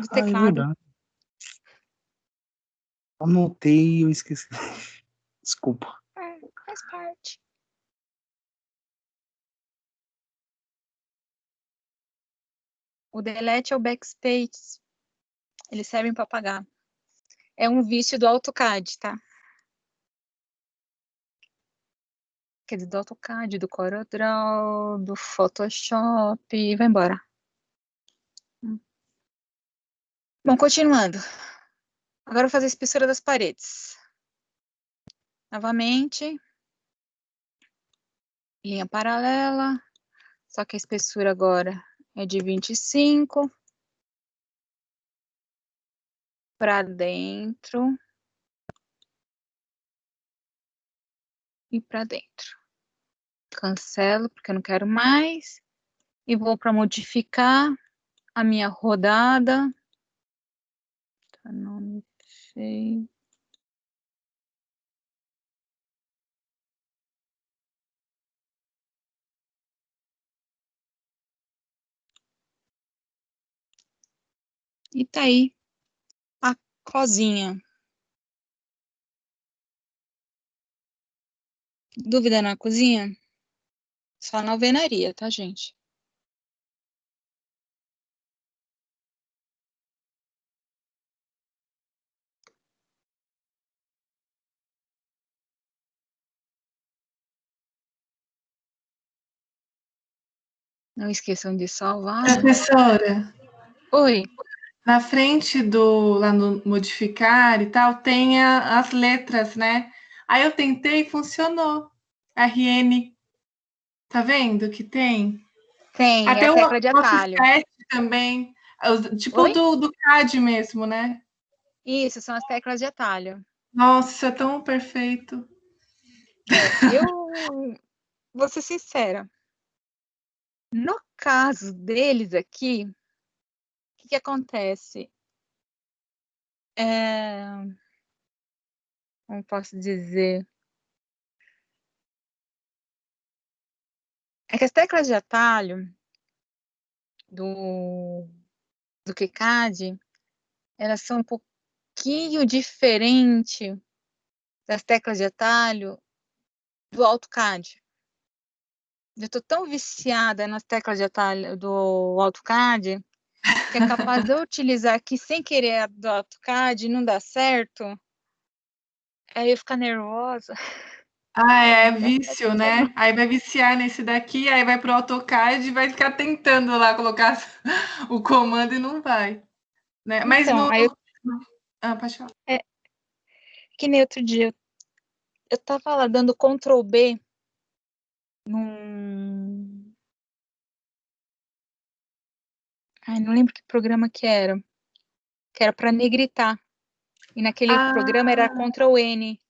Ah, é teclado. verdade. Anotei e eu esqueci. Desculpa. Faz parte. O delete é o backspace. Eles servem para apagar. É um vício do AutoCAD, tá? Quer dizer, do AutoCAD, do CorelDRAW, do Photoshop, e vai embora. Bom, continuando. Agora eu vou fazer a espessura das paredes. Novamente. Linha paralela. Só que a espessura agora é de 25. Para dentro. E para dentro. Cancelo, porque eu não quero mais. E vou para modificar a minha rodada. Não sei. E tá aí a cozinha. Dúvida na cozinha? Só na alvenaria, tá, gente? Não esqueçam de salvar. Professora, Oi. na frente lá no modificar e tal, tem as letras, né? Aí eu tentei e funcionou. RN. Tá vendo que tem? Tem, é Até a o tecla de atalho. offset também. Tipo Oi? do CAD mesmo, né? Isso, são as teclas de atalho. Nossa, tão perfeito. Eu vou ser sincera. No caso deles aqui, o que acontece? Como posso dizer? É que as teclas de atalho do KiCad, elas são um pouquinho diferentes das teclas de atalho do AutoCAD. Eu estou tão viciada nas teclas de atalho do AutoCAD que é capaz de eu utilizar aqui sem querer a do AutoCAD e não dar certo. Aí eu ficar nervosa. É vício, né? Aí vai viciar nesse daqui, aí vai pro AutoCAD e vai ficar tentando lá colocar o comando e não vai. Né? Mas então, no. aí Pode falar. Que nem outro dia, eu tava lá dando Ctrl B num. Ai, não lembro que programa que era para negritar. E naquele programa era Ctrl N.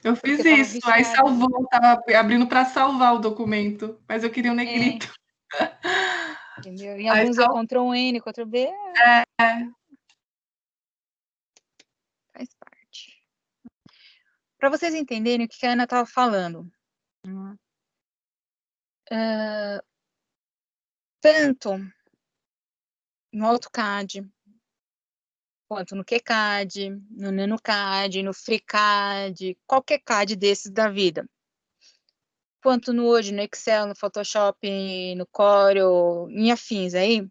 Eu fiz Porque eu tava isso, aí viciada. salvou, tava abrindo para salvar o documento, mas eu queria um negrito. Entendeu? Em alguns é Ctrl N, Ctrl B. Faz parte. Para vocês entenderem o que a Ana estava falando. Tanto no AutoCAD, quanto no QCAD, no NanoCAD, no FreeCAD, qualquer CAD desses da vida. Quanto no Word, no Excel, no Photoshop, no Corel, em afins aí,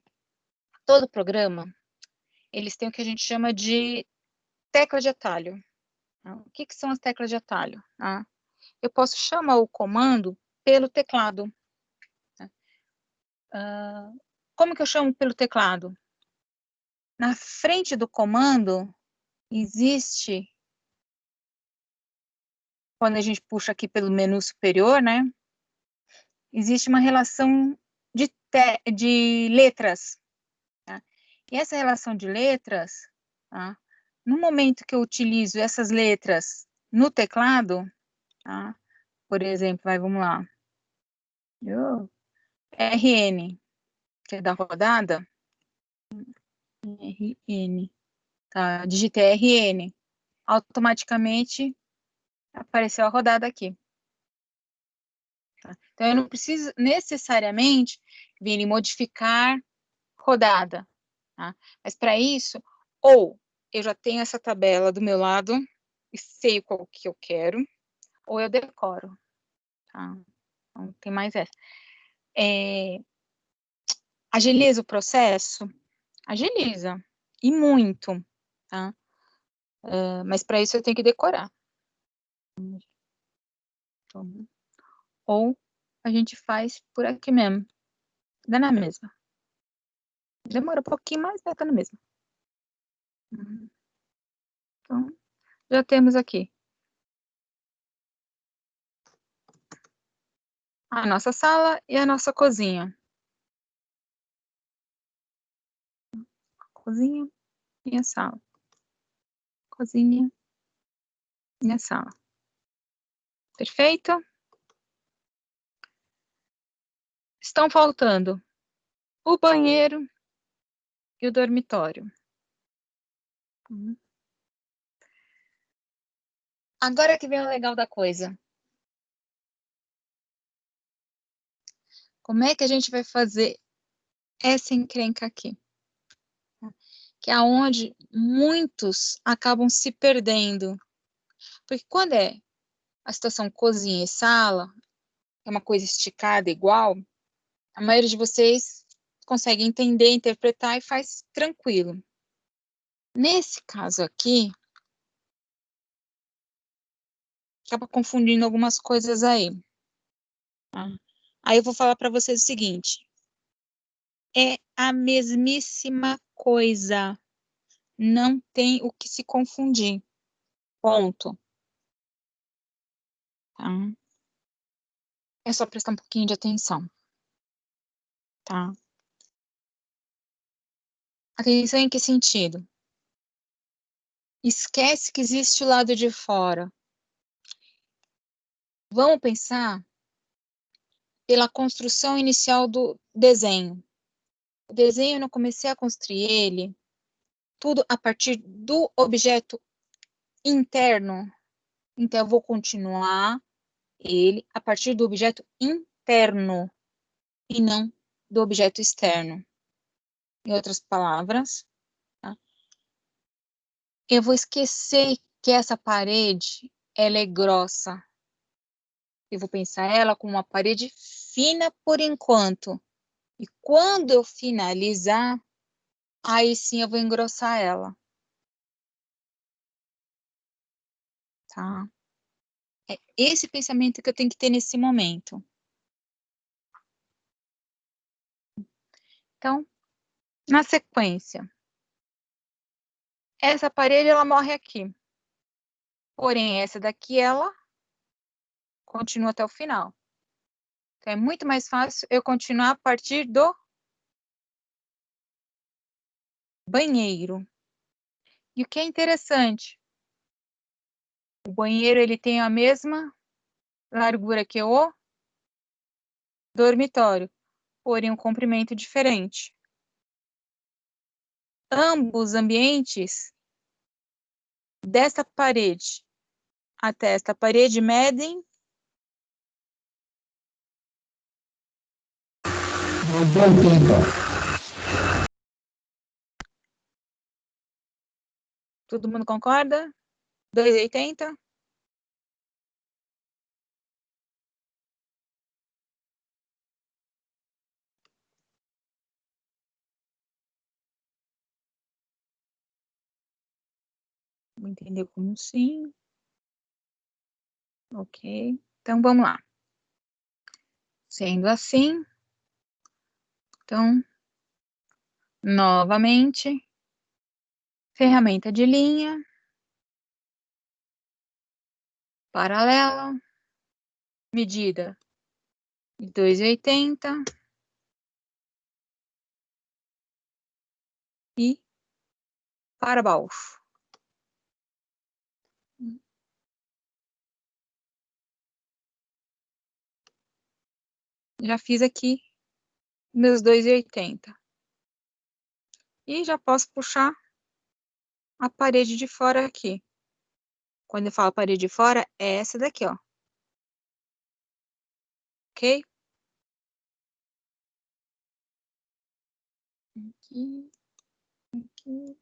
todo programa, eles têm o que a gente chama de tecla de atalho. O que são as teclas de atalho? Eu posso chamar o comando pelo teclado. Como que eu chamo pelo teclado? Na frente do comando existe, quando a gente puxa aqui pelo menu superior, né? Existe uma relação de letras. Tá? E essa relação de letras, tá? No momento que eu utilizo essas letras no teclado, tá? Por exemplo, vamos lá. RN, que é da rodada. RN. Tá? Digitei RN. Automaticamente apareceu a rodada aqui. Tá? Então, eu não preciso necessariamente vir e modificar rodada. Tá? Mas para isso, ou eu já tenho essa tabela do meu lado e sei qual que eu quero, ou eu decoro. Tá? Então, tem mais essa. Agiliza o processo? Agiliza. E muito. Tá? Mas para isso eu tenho que decorar. Então, ou a gente faz por aqui mesmo. Dá na mesma. Demora um pouquinho mais, mas tá na mesma. Então, já temos aqui a nossa sala e a nossa cozinha. Cozinha e a sala. Cozinha e a sala. Perfeito? Estão faltando o banheiro e o dormitório. Agora que vem o legal da coisa. Como é que a gente vai fazer essa encrenca aqui? Que é onde muitos acabam se perdendo. Porque quando é a situação cozinha e sala, é uma coisa esticada igual, a maioria de vocês consegue entender, interpretar e faz tranquilo. Nesse caso aqui, acaba confundindo algumas coisas aí. Tá? Aí eu vou falar para vocês o seguinte. É a mesmíssima coisa. Não tem o que se confundir. Ponto. Tá? É só prestar um pouquinho de atenção. Tá? Atenção em que sentido? Esquece que existe o lado de fora. Vamos pensar pela construção inicial do desenho. O desenho, eu não comecei a construir ele tudo a partir do objeto interno. Então, eu vou continuar ele a partir do objeto interno e não do objeto externo. Em outras palavras, tá? Eu vou esquecer que essa parede, ela é grossa. Eu vou pensar ela como uma parede fina por enquanto. E quando eu finalizar, aí sim eu vou engrossar ela. Tá? É esse pensamento que eu tenho que ter nesse momento. Então, na sequência, essa parede, ela morre aqui. Porém, essa daqui, ela continua até o final. Então, é muito mais fácil eu continuar a partir do banheiro. E o que é interessante, o banheiro, ele tem a mesma largura que o dormitório, porém um comprimento diferente. Ambos ambientes desta parede até esta parede medem 2,80. Todo mundo concorda? 2,80? Vou entender como sim. Ok. Então, vamos lá. Sendo assim, então, novamente, ferramenta de linha, paralela, medida de 2,80 e para baixo. Já fiz aqui meus 2,80. E já posso puxar a parede de fora aqui. Quando eu falo parede de fora, é essa daqui, ó. Ok? Aqui, aqui.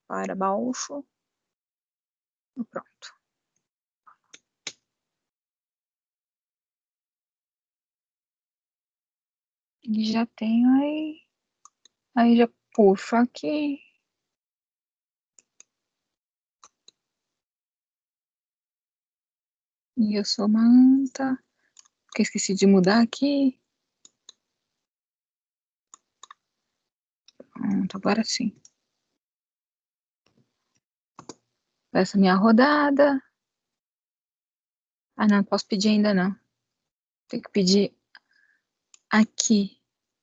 Para baixo. E pronto. E já tenho aí. Aí já puxo aqui. E eu sou uma anta. Porque esqueci de mudar aqui. Pronto, agora sim. Essa minha rodada. Ah, não, posso pedir ainda não. Tem que pedir aqui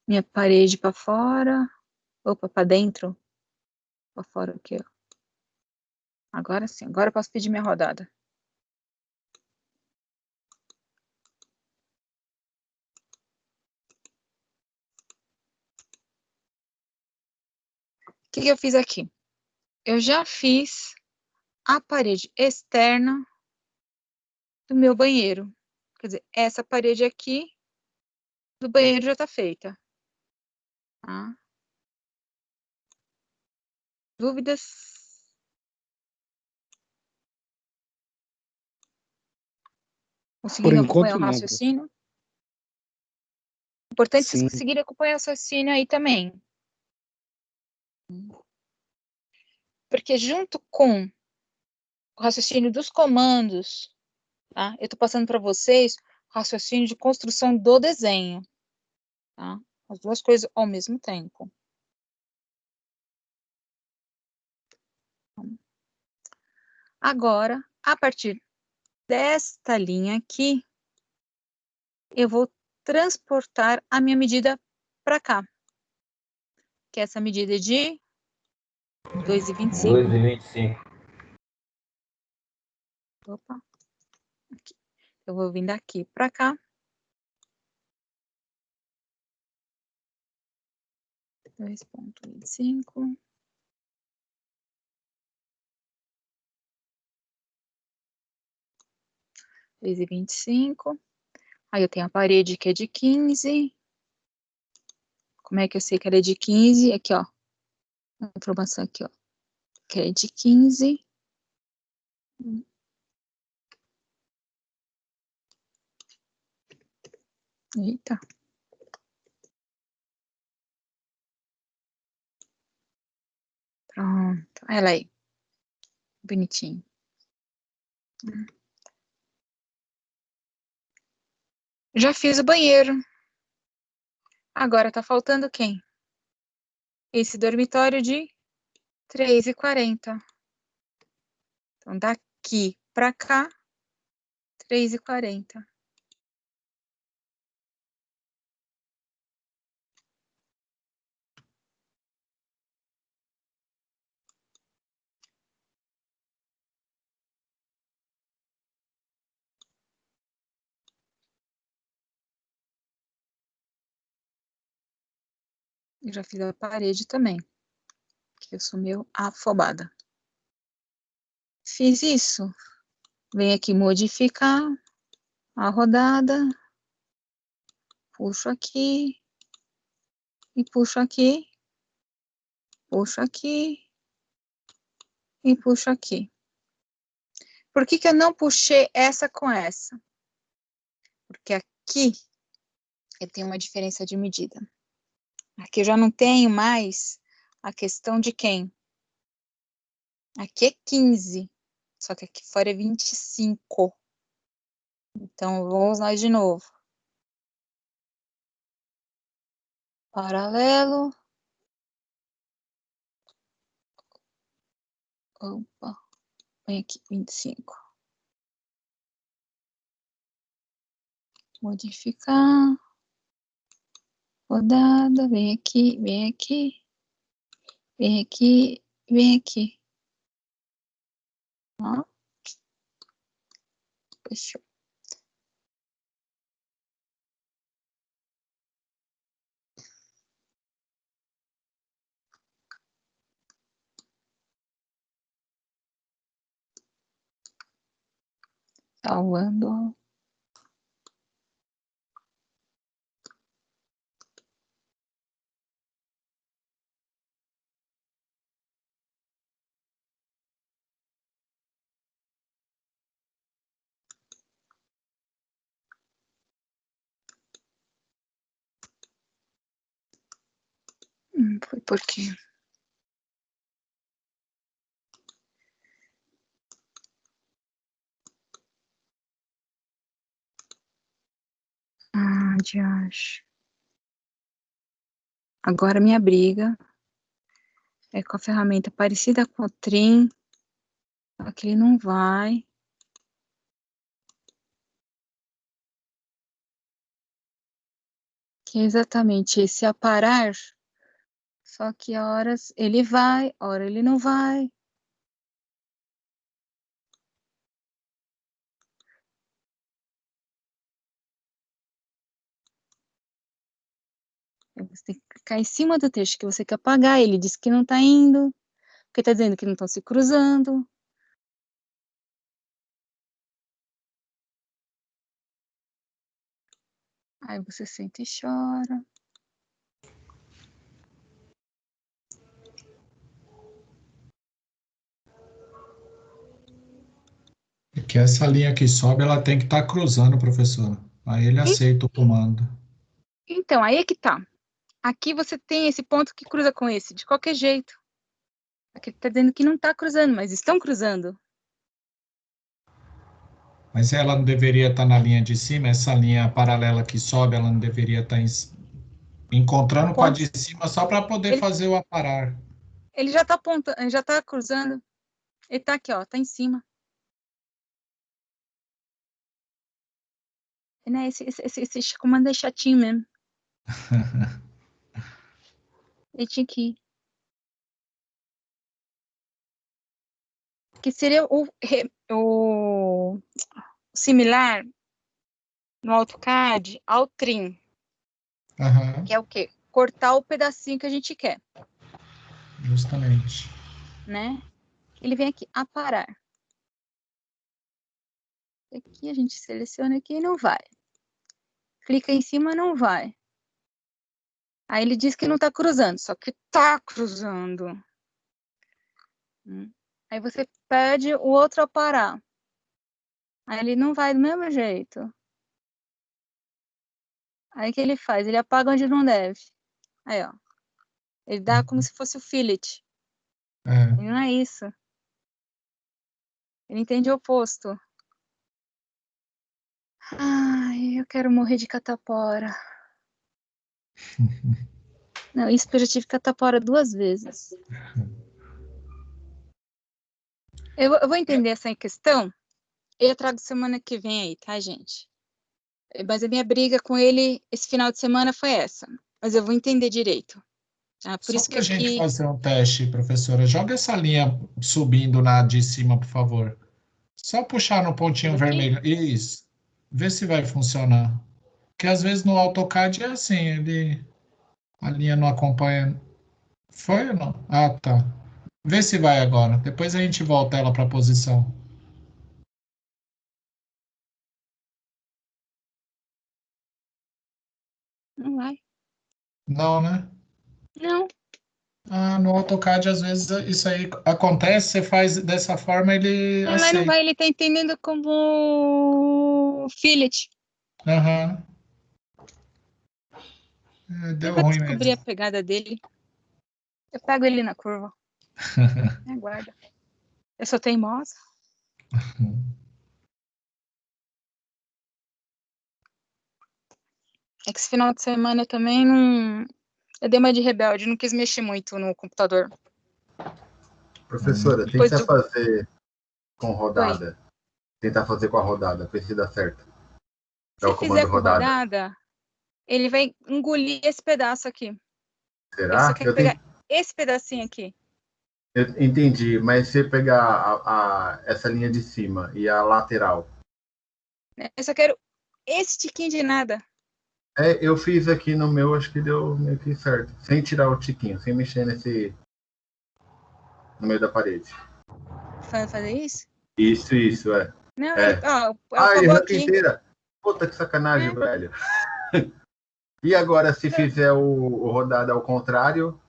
minha parede para fora. Opa, para dentro. Para fora aqui, ó. Agora sim, agora eu posso pedir minha rodada. O que eu fiz aqui? Eu já fiz a parede externa do meu banheiro. Quer dizer, essa parede aqui do banheiro já está feita. Tá? Dúvidas? Conseguiram acompanhar o enquanto, não, professor. raciocínio? Importante vocês Sim. conseguirem acompanhar o raciocínio aí também. Porque junto com o raciocínio dos comandos, tá? Eu estou passando para vocês o raciocínio de construção do desenho. Tá? As duas coisas ao mesmo tempo. Agora, a partir desta linha aqui, eu vou transportar a minha medida para cá. Que é essa medida de 2,25. 2,25. Opa. Aqui. Eu vou vir daqui para cá. Dois ponto 25. Vezes 25. Aí eu tenho a parede que é de 15. Como é que eu sei que ela é de 15? Aqui, ó. A informação aqui, ó. Que é de 15. Eita. Pronto. Olha ela aí. Bonitinho. Já fiz o banheiro. Agora tá faltando quem? Esse dormitório de 3,40. Então, daqui para cá, 3,40. Eu já fiz a parede também, que eu sou meio afobada. Fiz isso. Venho aqui modificar a rodada. Puxo aqui. E puxo aqui. Puxo aqui. E puxo aqui. Por que que eu não puxei essa com essa? Porque aqui eu tenho uma diferença de medida. Aqui eu já não tenho mais a questão de quem? Aqui é 15, só que aqui fora é 25. Então, vamos lá de novo. Paralelo. Opa, vem aqui, 25. Modificar. Rodada, vem aqui, vem aqui. Vem aqui, vem aqui. Ó. Fechou. Salvando. Foi porque... de acho. Agora minha briga é com a ferramenta parecida com o Trim. Aqui ele não vai. Que é exatamente esse aparar. Só que horas ele vai, hora ele não vai. Você tem que clicar em cima do texto que você quer apagar. Ele diz que não está indo, porque está dizendo que não estão se cruzando. Aí você senta e chora. É que essa linha que sobe, ela tem que estar cruzando, professora. Aí ele aceita o comando. Então, aí é que tá. Aqui você tem esse ponto que cruza com esse, de qualquer jeito. Aqui está dizendo que não está cruzando, mas estão cruzando. Mas ela não deveria estar na linha de cima? Essa linha paralela que sobe, ela não deveria estar encontrando com a de cima só para poder fazer o aparar. Ele já está apontando, já está cruzando. Ele está aqui, ó, está em cima. Né? Esse comando é chatinho mesmo. Ele tinha que ir. Que seria o o similar no AutoCAD ao trim, Aham, que é o quê? Cortar o pedacinho que a gente quer, justamente. né? Ele vem aqui, aparar. Aqui a gente seleciona aqui e não vai. Clica em cima, não vai. Aí ele diz que não está cruzando, só que está cruzando. Aí você pede o outro aparar. Aí ele não vai do mesmo jeito. Aí o que ele faz? Ele apaga onde não deve. Aí, ó. Ele dá como se fosse o fillet. É. E não é isso. Ele entende o oposto. Ai, eu quero morrer de catapora. Não, isso porque eu já tive catapora 2 vezes. Eu vou entender essa questão e eu trago semana que vem aí, tá, gente? Mas a minha briga com ele esse final de semana foi essa. Mas eu vou entender direito. Tá? Por Só isso que para a gente aqui... fazer um teste, professora, joga essa linha subindo na de cima, por favor. Só puxar no pontinho Aqui? vermelho. Isso. Vê se vai funcionar. Porque às vezes no AutoCAD é assim, a linha não acompanha. Foi ou não? Ah, tá. Vê se vai agora. Depois a gente volta ela para a posição. Não vai. Não, né? Não. Ah, no AutoCAD, às vezes, isso aí acontece, você faz dessa forma, ele Mas não aceita. vai, ele tá entendendo como fillet. Aham. Eu Deu vou ruim descobrir a mesmo. pegada dele. Eu pego ele na curva. Aguarda. Eu sou teimosa. É que esse final de semana também não... Eu dei uma de rebelde, não quis mexer muito no computador. Professora, Depois tenta do... fazer com Oi. rodada. Tentar fazer com a rodada, ver se dá certo. Dá Se o comando fizer com rodada. rodada, ele vai engolir esse pedaço aqui. Ele só Será? quer pegar esse pedacinho aqui. Eu entendi, mas se pegar essa linha de cima e a lateral. Né? Eu só quero esse tiquinho de nada. Eu fiz aqui no meu, acho que deu meio que certo. Sem tirar o tiquinho, sem mexer no meio da parede. Fazer isso? Isso, é. Não, É. apagou Arranca aqui. inteira. Puta que sacanagem, É. velho. E agora, se fizer o rodada ao contrário?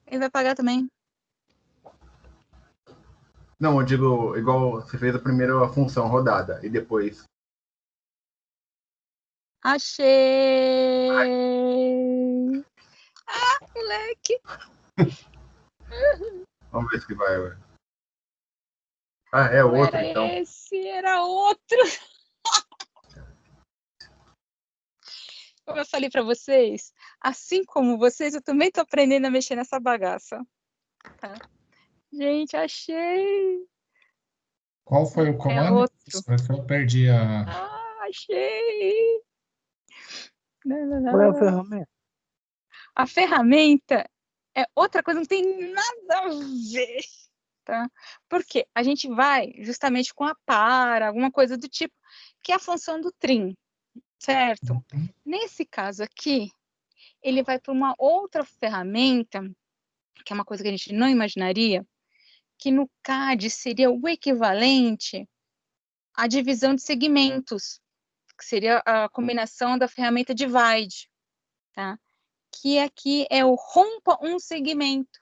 Ele vai pagar também. Não, eu digo, igual você fez a primeira função, rodada, e depois. Achei! Ah, moleque! Vamos ver se vai. Ué. Ah, é Não outro, era então. esse, era outro. Como eu falei para vocês, assim como vocês, eu também tô aprendendo a mexer nessa bagaça. Tá? Gente, achei! Qual foi o É comando? outro. Que eu perdi a... Ah, achei! Qual é a ferramenta? A ferramenta é outra coisa, não tem nada a ver, tá? Porque a gente vai justamente com a para, alguma coisa do tipo, que é a função do trim, certo? Nesse caso aqui, ele vai para uma outra ferramenta, que é uma coisa que a gente não imaginaria, que no CAD seria o equivalente à divisão de segmentos, que seria a combinação da ferramenta divide, tá? Que aqui é o rompa um segmento.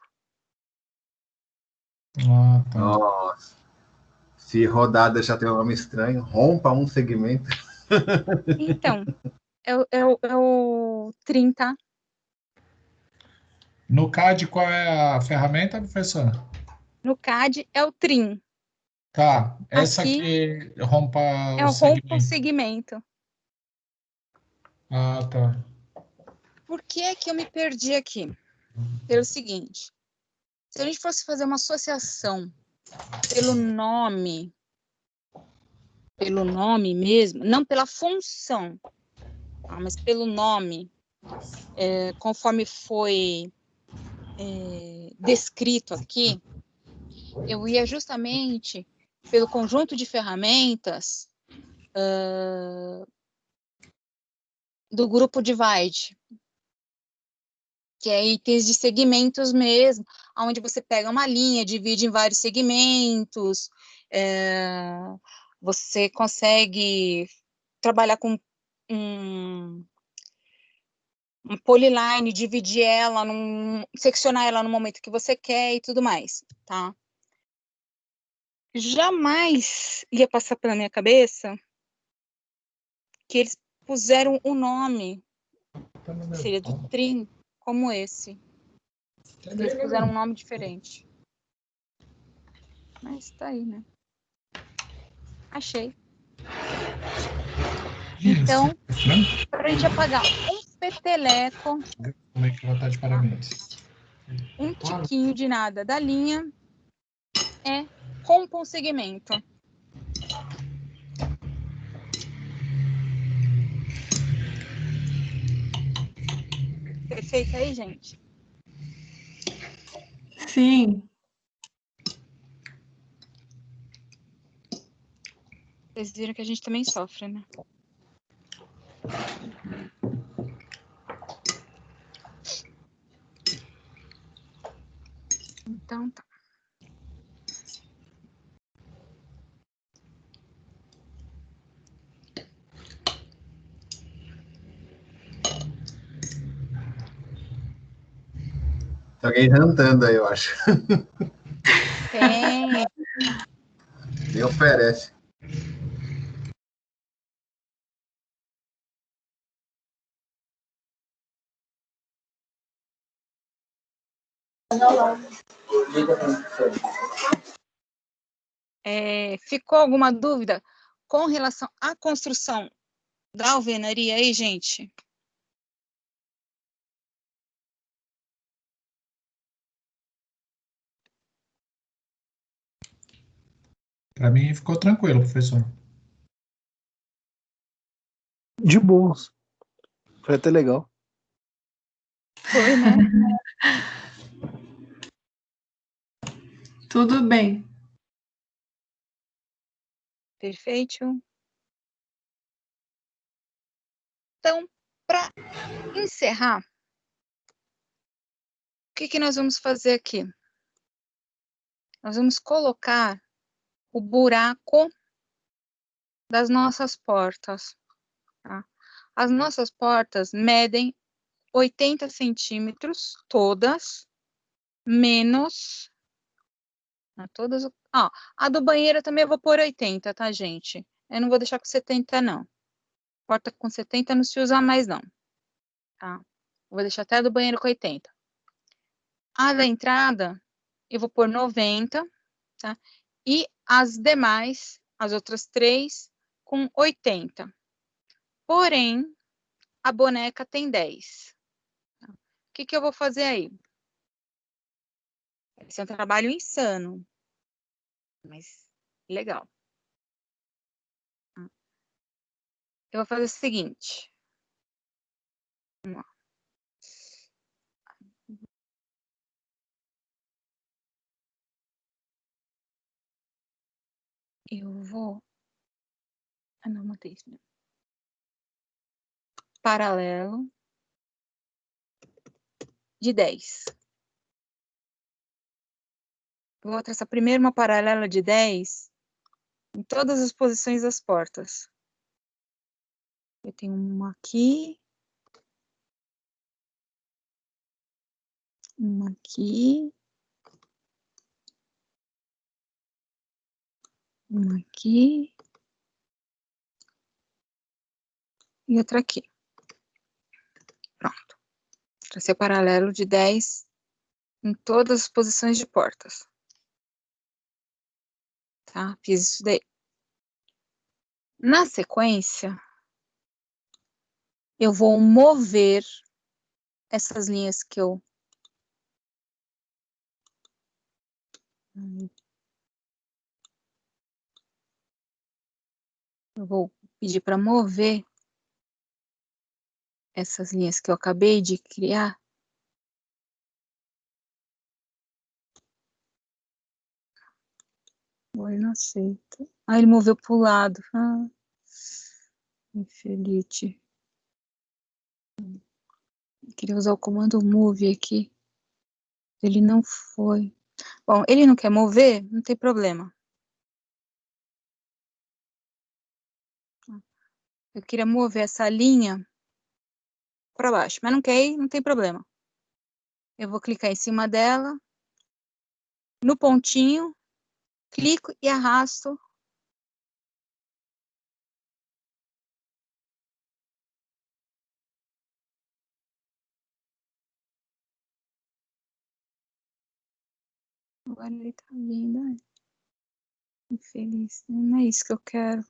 Ah, tá. Nossa. Se rodada já tem um nome estranho, rompa um segmento. Então, é o 30. No CAD, qual é a ferramenta, professora? No CAD é o trim. Tá, essa Aqui aqui rompa é o o rompa um segmento. segmento. Ah, tá. Por que é que eu me perdi aqui? Pelo seguinte, se a gente fosse fazer uma associação pelo nome mesmo, não pela função, tá? Mas pelo nome, conforme foi descrito aqui, eu ia justamente pelo conjunto de ferramentas do grupo Divide, que é itens de segmentos mesmo, onde você pega uma linha, divide em vários segmentos, você consegue trabalhar com um polyline, dividir ela, seccionar ela no momento que você quer e tudo mais, tá? Jamais ia passar pela minha cabeça que eles puseram um nome, seria do trim, como esse. Eles puseram um nome diferente. Mas tá aí, né? Achei. Então, para a gente apagar um peteleco, Como é que ela tá de parabéns? um tiquinho de nada da linha, rompa um segmento. Perfeito aí, gente? Sim. Vocês viram que a gente também sofre, né? Então tá. Tem alguém jantando aí, eu acho. Tem. Nem oferece. Ficou alguma dúvida com relação à construção da alvenaria aí, gente? Para mim ficou tranquilo, professor. De boas. Foi até legal. Foi, né? Tudo bem. Perfeito. Então, para encerrar, o que nós vamos fazer aqui? Nós vamos colocar o buraco das nossas portas. Tá? As nossas portas medem 80 centímetros, todas, menos... todas... a do banheiro também eu vou pôr 80, tá, gente? Eu não vou deixar com 70, não. Porta com 70 não se usa mais, não. Tá? Vou deixar até a do banheiro com 80. A da entrada, eu vou pôr 90, tá? E as demais, as outras 3, com 80. Porém, a boneca tem 10. Tá? O que eu vou fazer aí? Vai ser um trabalho insano, mas legal. Eu vou fazer o seguinte. Vamos lá. Eu vou... não, mantei isso mesmo. Paralelo de 10. Vou traçar primeiro uma paralela de 10 em todas as posições das portas. Eu tenho uma aqui. Uma aqui. Uma aqui. E outra aqui. Pronto. Tracei paralelo de 10 em todas as posições de portas. Tá? Fiz isso daí. Na sequência, eu vou mover essas linhas que eu... Eu vou pedir para mover essas linhas que eu acabei de criar. Ele não aceita. Ah, ele moveu pro lado. Ah, infeliz. Queria usar o comando move aqui. Ele não foi. Bom, ele não quer mover? Não tem problema. Eu queria mover essa linha para baixo, mas não quer ir, não tem problema. Eu vou clicar em cima dela, no pontinho, clico e arrasto. Agora ele tá vindo, né? Infeliz. Não é isso que eu quero.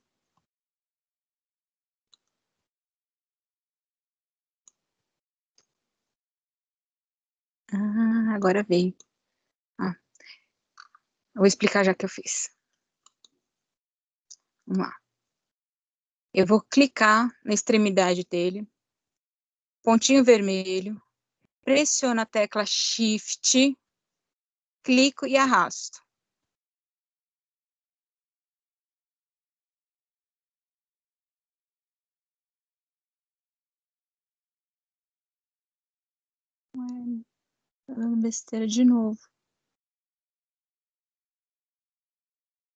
Ah, agora veio. Ah, eu vou explicar já que eu fiz. Vamos lá. Eu vou clicar na extremidade dele, pontinho vermelho, pressiono a tecla Shift, clico e arrasto. Tá dando besteira de novo.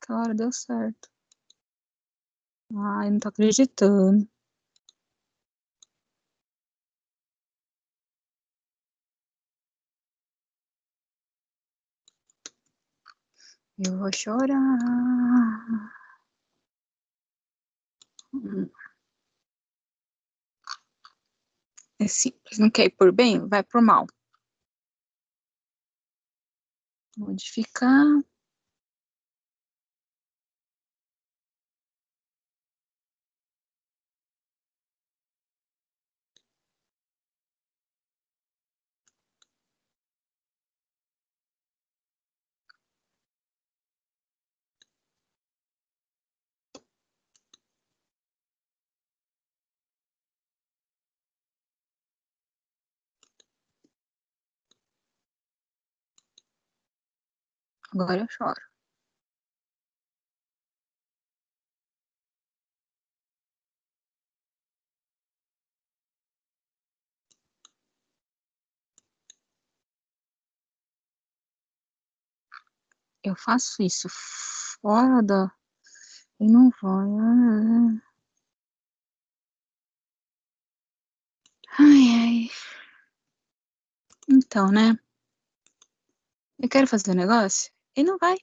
Cara, deu certo. Ai, não tô acreditando. Eu vou chorar. É simples, não quer ir por bem? Vai por mal. Modificar. Agora eu choro. Eu faço isso fora da... E não vai. Ai, ai. Então, né? Eu quero fazer um negócio e não vai.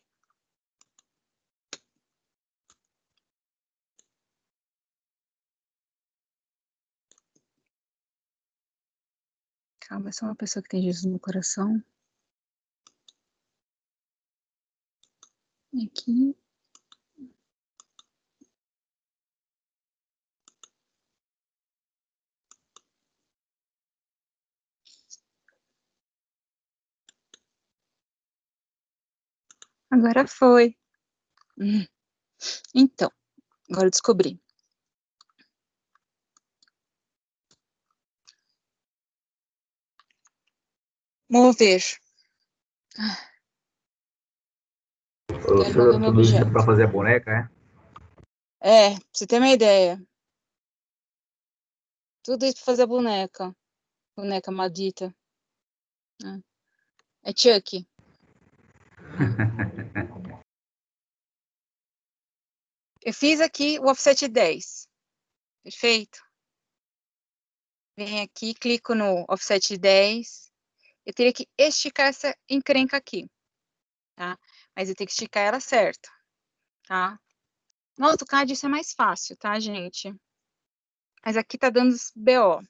Calma, eu sou uma pessoa que tem Jesus no coração. Aqui. Agora foi. Então, agora eu descobri. Mover. Quero mover meu objeto. Para fazer a boneca, É, pra você ter uma ideia. Tudo isso pra fazer a boneca. Boneca maldita. É Chuck. Eu fiz aqui o offset 10. Perfeito? Venho aqui, clico no offset 10. Eu teria que esticar essa encrenca aqui. Tá? Mas eu tenho que esticar ela certo. Tá? No AutoCAD isso é mais fácil, tá, gente? Mas aqui tá dando BO.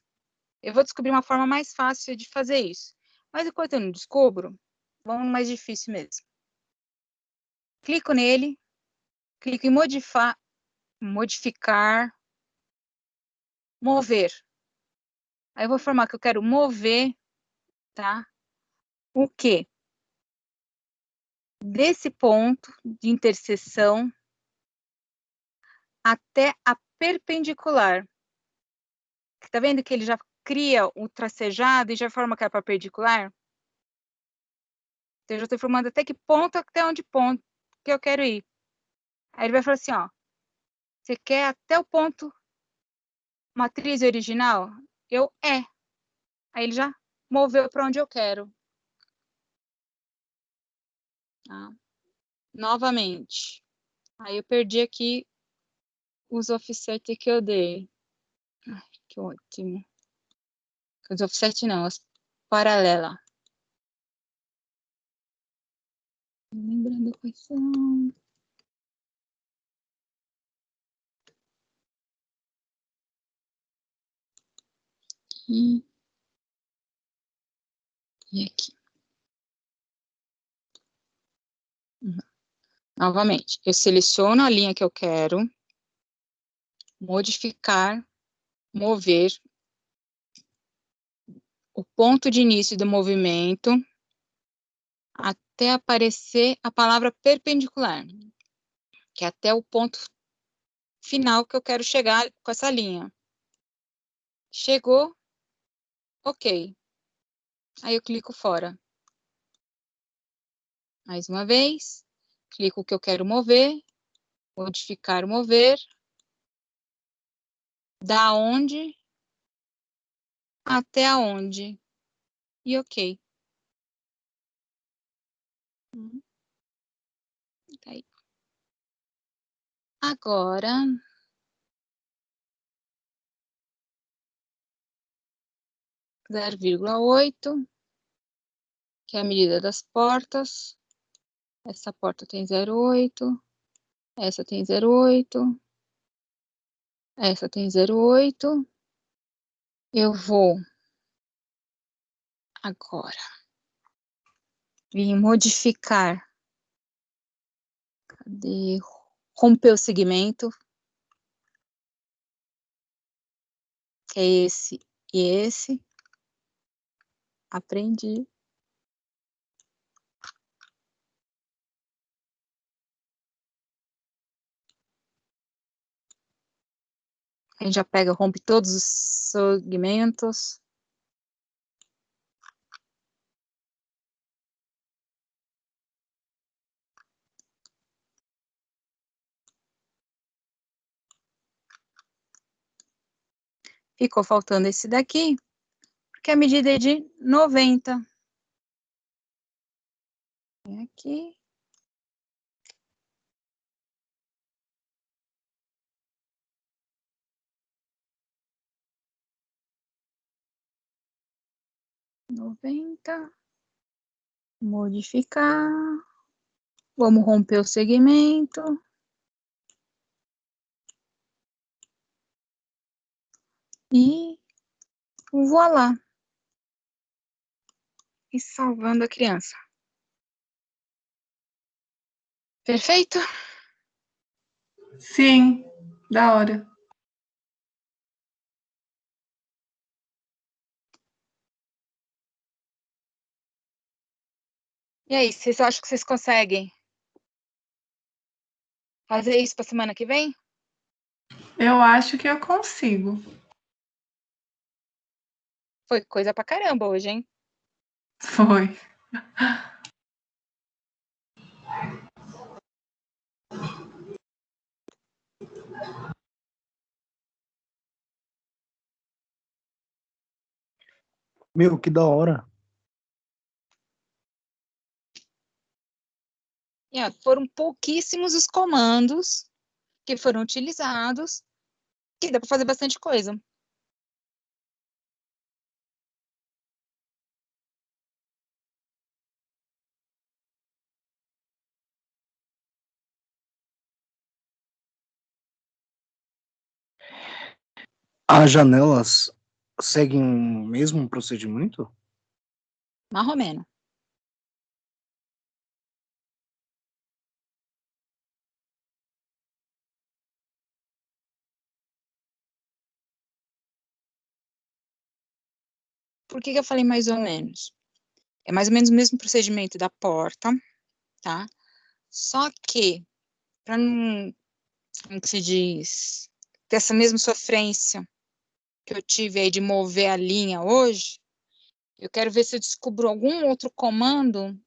Eu vou descobrir uma forma mais fácil de fazer isso. Mas enquanto eu não descubro, vamos no mais difícil mesmo. Clico nele, clico em modificar, mover. Aí eu vou informar que eu quero mover, tá? O quê? Desse ponto de interseção até a perpendicular. Tá vendo que ele já cria o tracejado e já forma aquela perpendicular? Então, eu já estou informando até que ponto, até onde ponto que eu quero ir. Aí ele vai falar assim, ó, você quer até o ponto matriz original? Aí ele já moveu para onde eu quero. Tá? Novamente. Aí eu perdi aqui os offset que eu dei. Ai, que ótimo. Os offset não, as paralelas. Lembrando quais são. Aqui. E aqui. Novamente, eu seleciono a linha que eu quero, modificar, mover, o ponto de início do movimento até aparecer a palavra perpendicular, que é até o ponto final que eu quero chegar com essa linha. Chegou, ok. Aí eu clico fora. Mais uma vez, clico o que eu quero mover, modificar, mover, da onde até aonde, e ok. Tá aí. Agora, zero vírgula 8, que é a medida das portas. Essa porta tem 0,8, essa tem 0,8, essa tem 0,8. Eu vou agora vir modificar. Cadê? Romper o segmento, que é esse e esse. Aprendi. A gente já pega, rompe todos os segmentos. Ficou faltando esse daqui, porque a medida é de 90. Aqui. Modificar. Vamos romper o segmento. E voilá. E salvando a criança. Perfeito? Sim, da hora. E aí, vocês acham que vocês conseguem fazer isso para semana que vem? Eu acho que eu consigo. Foi coisa pra caramba hoje, hein? Foi. Meu, que da hora. Foram pouquíssimos os comandos que foram utilizados, que dá para fazer bastante coisa. As janelas seguem o mesmo procedimento? Marromeno. Por que eu falei mais ou menos? É mais ou menos o mesmo procedimento da porta, tá? Só que, para não, como que se diz, ter essa mesma sofrência que eu tive aí de mover a linha hoje, eu quero ver se eu descubro algum outro comando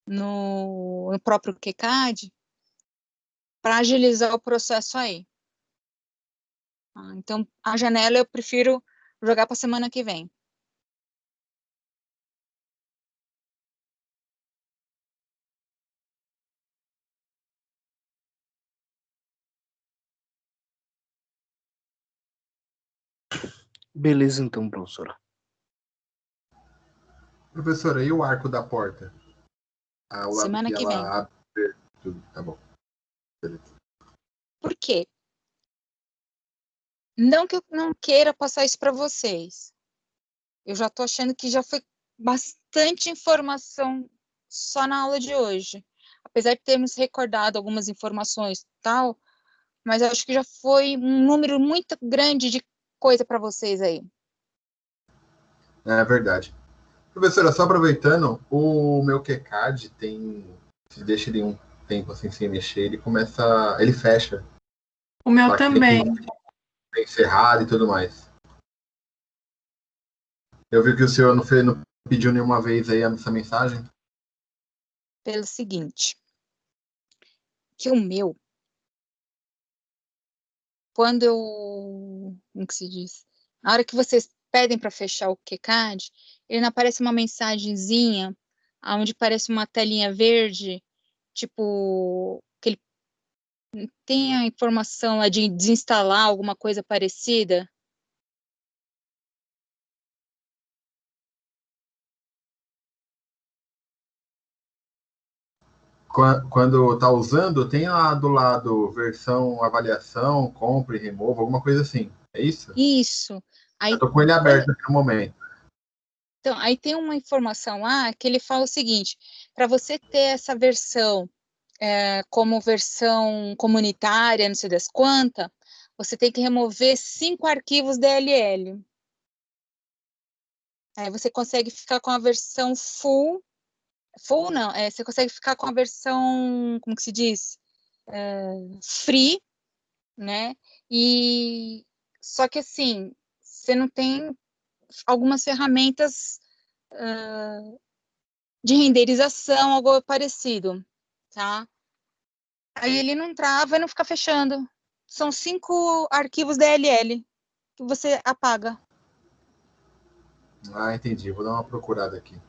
no próprio QCAD para agilizar o processo aí. Então, a janela eu prefiro jogar para semana que vem. Beleza, então, professora. Professora, e o arco da porta? O lado Semana que vem. ela abre tudo. Tá bom. Beleza. Por quê? Não que eu não queira passar isso para vocês. Eu já estou achando que já foi bastante informação só na aula de hoje. Apesar de termos recordado algumas informações e tal, mas eu acho que já foi um número muito grande de coisa para vocês aí. É verdade. Professora, só aproveitando, o meu QCAD tem. Se deixa ele um tempo assim sem mexer, ele começa. Ele fecha. O meu também. Tem encerrado e tudo mais. Eu vi que o senhor não pediu nenhuma vez aí essa mensagem. Pelo seguinte, que o meu, quando eu, como que se diz? Na hora que vocês pedem para fechar o QCAD, ele não aparece uma mensagenzinha, onde parece uma telinha verde, tipo, que ele tem a informação lá de desinstalar alguma coisa parecida. Quando tá usando, tem lá do lado versão avaliação, compra e remova, alguma coisa assim. É isso? Isso. Aí, eu tô com ele aberto aqui no momento. Então, aí tem uma informação lá que ele fala o seguinte: para você ter essa versão como versão comunitária, não sei das quantas, você tem que remover 5 arquivos DLL. Aí você consegue ficar com a versão full não, você consegue ficar com a versão, como que se diz? Free, né? E só que assim, você não tem algumas ferramentas de renderização, algo parecido, tá? Aí ele não trava e não fica fechando. São 5 arquivos DLL que você apaga. Ah, entendi. Vou dar uma procurada aqui.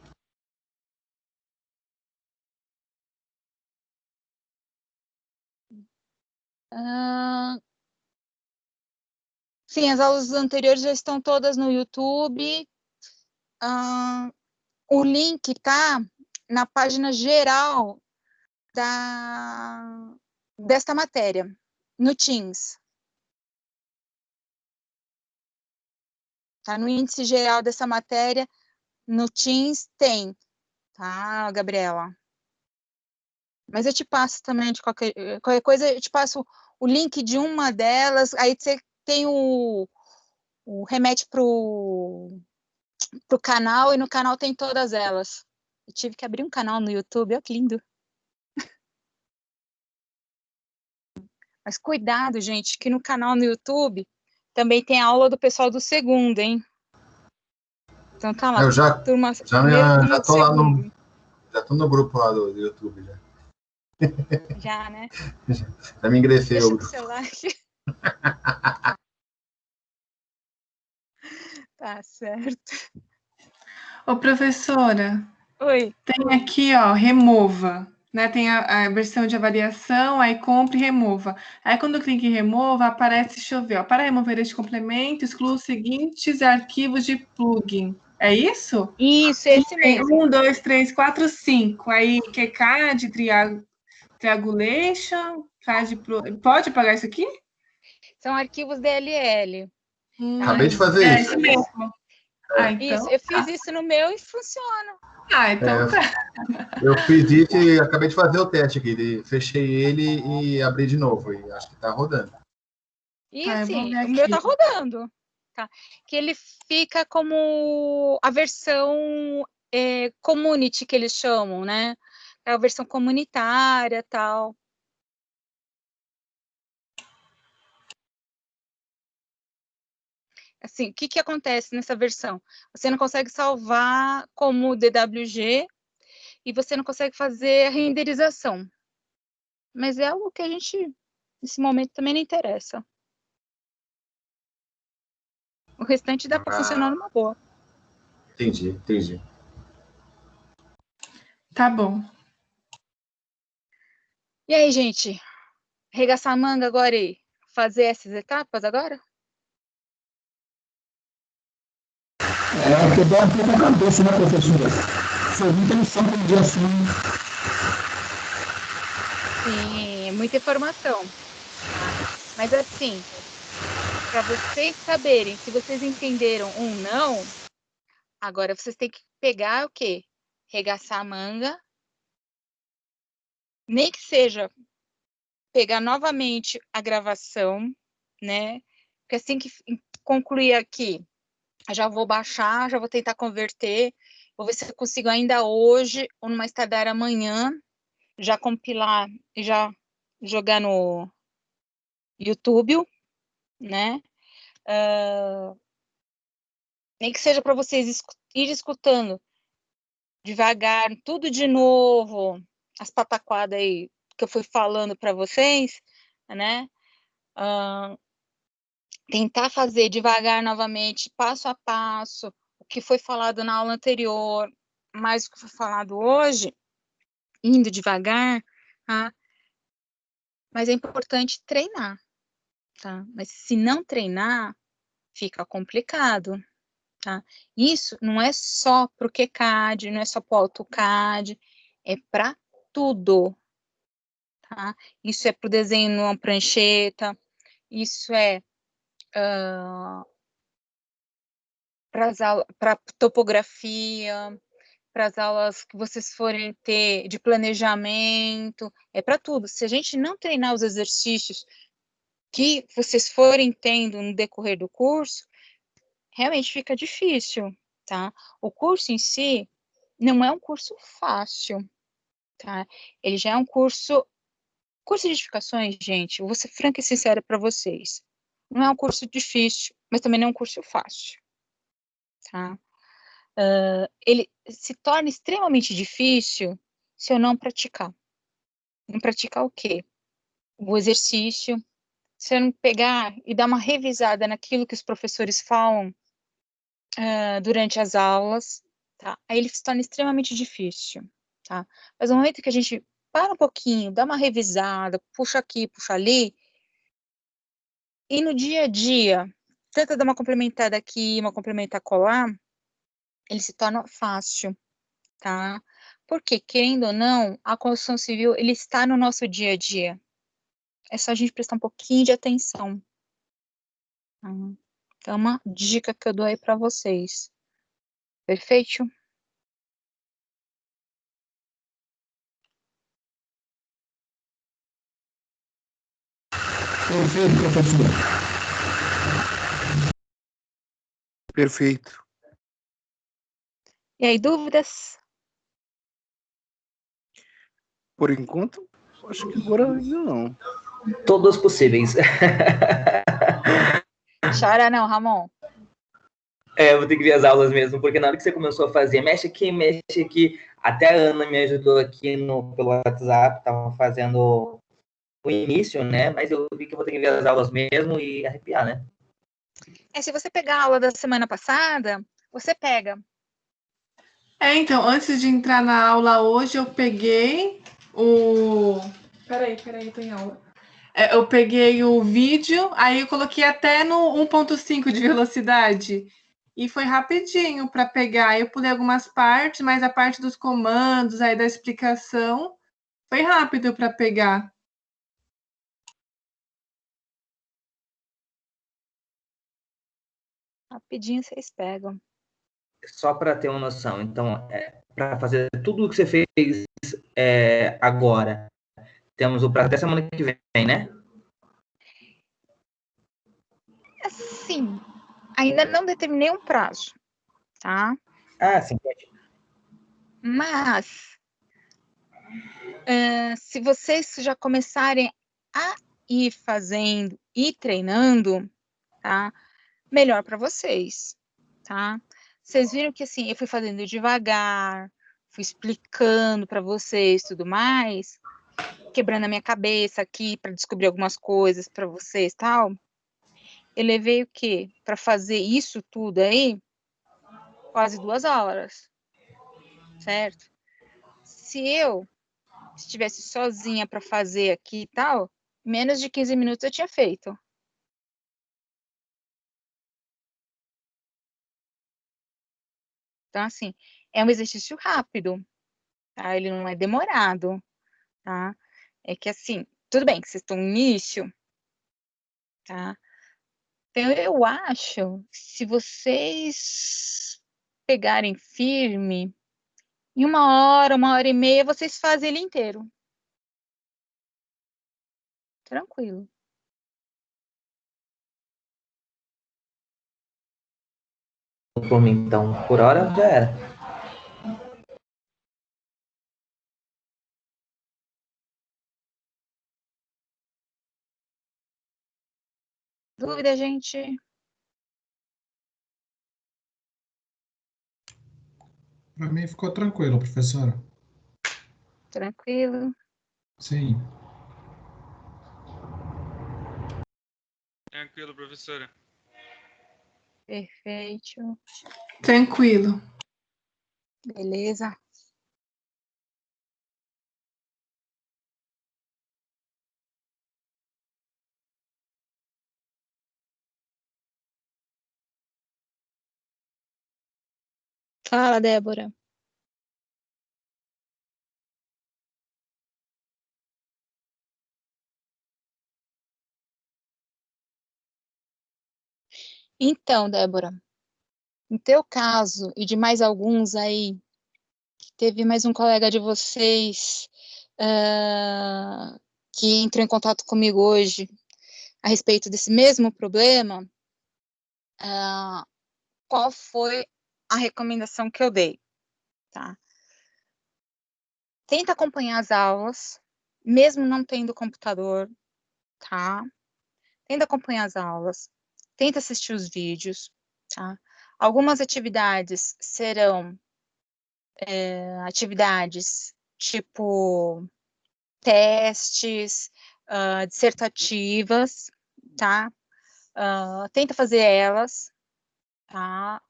Sim, as aulas anteriores já estão todas no YouTube. O link tá na página geral desta matéria, no Teams. Tá no índice geral dessa matéria, no Teams tem, tá, Gabriela? Mas eu te passo também, de qualquer coisa, eu te passo o link de uma delas, aí você tem o remete pro canal, e no canal tem todas elas. Eu tive que abrir um canal no YouTube, olha que lindo. Mas cuidado, gente, que no canal no YouTube também tem a aula do pessoal do segundo, hein? Então tá lá, Eu já tô lá no. Já tô no grupo lá do YouTube já. Já, né? Já me ingressei. Deixa o celular aqui. Tá certo. Ô, professora. Oi. Tem aqui, ó, remova. Né? Tem a versão de avaliação, aí compre e remova. Aí quando eu clico em remova, aparece, deixa eu ver, ó, para remover este complemento, exclua os seguintes arquivos de plugin. É isso? Isso, esse mesmo. 1, 2, 3, 4, 5. Aí, QCAD, Triangulation, pode apagar isso aqui? São arquivos DLL. Acabei de fazer isso mesmo. Então, isso, eu fiz isso no meu e funciona. Então tá. Eu fiz isso e acabei de fazer o teste aqui. Fechei ele e abri de novo. E acho que tá rodando. E assim, o meu tá rodando. Tá? Que ele fica como a versão community, que eles chamam, né? É a versão comunitária, tal. Assim, o que acontece nessa versão? Você não consegue salvar como DWG e você não consegue fazer a renderização. Mas é algo que a gente nesse momento também não interessa. O restante dá para funcionar numa boa. Entendi. Tá bom. E aí, gente? Arregaçar a manga agora e fazer essas etapas agora? É, quebrar um pouco a cabeça, né, professora? Foi muita lição para um dia assim. Sim, muita informação. Tá? Mas assim, para vocês saberem se vocês entenderam ou não, agora vocês têm que pegar o quê? Regaçar a manga. Nem que seja pegar novamente a gravação, né? Porque assim que concluir aqui, já vou baixar, já vou tentar converter, vou ver se eu consigo ainda hoje ou no mais tardar amanhã já compilar e já jogar no YouTube, né? Nem que seja para vocês ir escutando devagar, tudo de novo, as pataquadas aí que eu fui falando para vocês, né? Tentar fazer devagar novamente, passo a passo, o que foi falado na aula anterior, mais o que foi falado hoje, indo devagar, tá? Mas é importante treinar, tá? Mas se não treinar, fica complicado, tá? Isso não é só para o QCAD, não é só para o AutoCAD, é para tudo, tá? Isso é para o desenho numa prancheta, isso é para topografia, para as aulas que vocês forem ter de planejamento, é para tudo. Se a gente não treinar os exercícios que vocês forem tendo no decorrer do curso, realmente fica difícil, tá? O curso em si não é um curso fácil, tá? Ele já é um curso de edificações, gente, vou ser franca e sincera para vocês. Não é um curso difícil, mas também não é um curso fácil, tá? Ele se torna extremamente difícil se eu não praticar. Não praticar o quê? O exercício. Se eu não pegar e dar uma revisada naquilo que os professores falam durante as aulas, tá? Aí ele se torna extremamente difícil, tá? Mas no momento que a gente para um pouquinho, dá uma revisada, puxa aqui, puxa ali, e no dia a dia, tenta dar uma complementada aqui, uma complementar colar, ele se torna fácil, tá? Porque, querendo ou não, a construção civil, ele está no nosso dia a dia. É só a gente prestar um pouquinho de atenção. Tá? Então, é uma dica que eu dou aí para vocês. Perfeito? Perfeito, professora. Perfeito. E aí, dúvidas? Por enquanto, acho que agora ainda não. Todos possíveis. Chora não, Ramon. Eu vou ter que ver as aulas mesmo, porque na hora que você começou a fazer, mexe aqui, até a Ana me ajudou aqui pelo WhatsApp, tava fazendo o início, né? Mas eu vi que eu vou ter que ver as aulas mesmo e arrepiar, né? Se você pegar a aula da semana passada, você pega. Então, antes de entrar na aula hoje, eu peguei o... Peraí, tô em aula. Eu peguei o vídeo, aí eu coloquei até no 1.5 de velocidade. E foi rapidinho para pegar. Eu pulei algumas partes, mas a parte dos comandos, aí da explicação, foi rápido para pegar. Rapidinho vocês pegam. Só para ter uma noção, então, para fazer tudo o que você fez agora, temos o prazo até semana que vem, né? Assim, ainda não determinei um prazo, tá? Sim. Mas, se vocês já começarem a ir fazendo e treinando, tá? Melhor para vocês, tá? Vocês viram que, assim, eu fui fazendo devagar, fui explicando para vocês tudo mais. quebrando a minha cabeça aqui para descobrir algumas coisas para vocês, tal. Eu levei o quê? Para fazer isso tudo aí, quase 2 horas, certo? Se eu estivesse sozinha para fazer aqui e tal, menos de 15 minutos eu tinha feito. Então, assim, é um exercício rápido, tá? Ele não é demorado, tá? É que, assim, tudo bem que vocês estão no início, tá? Então, eu acho, se vocês pegarem firme, em 1 hora e meia, vocês fazem ele inteiro. Tranquilo. Por mim, então, por hora já era. Dúvida, gente? Para mim ficou tranquilo, professora. Tranquilo. Sim. Tranquilo, professora. Perfeito. Tranquilo. Beleza. Fala, Débora. Então, Débora, no teu caso e de mais alguns aí, teve mais um colega de vocês que entrou em contato comigo hoje a respeito desse mesmo problema. Qual foi a recomendação que eu dei, tá? Tenta acompanhar as aulas, mesmo não tendo computador, tá? Tenta acompanhar as aulas, tenta assistir os vídeos, tá? Algumas atividades serão atividades tipo testes, dissertativas, tá? Tenta fazer elas, tá?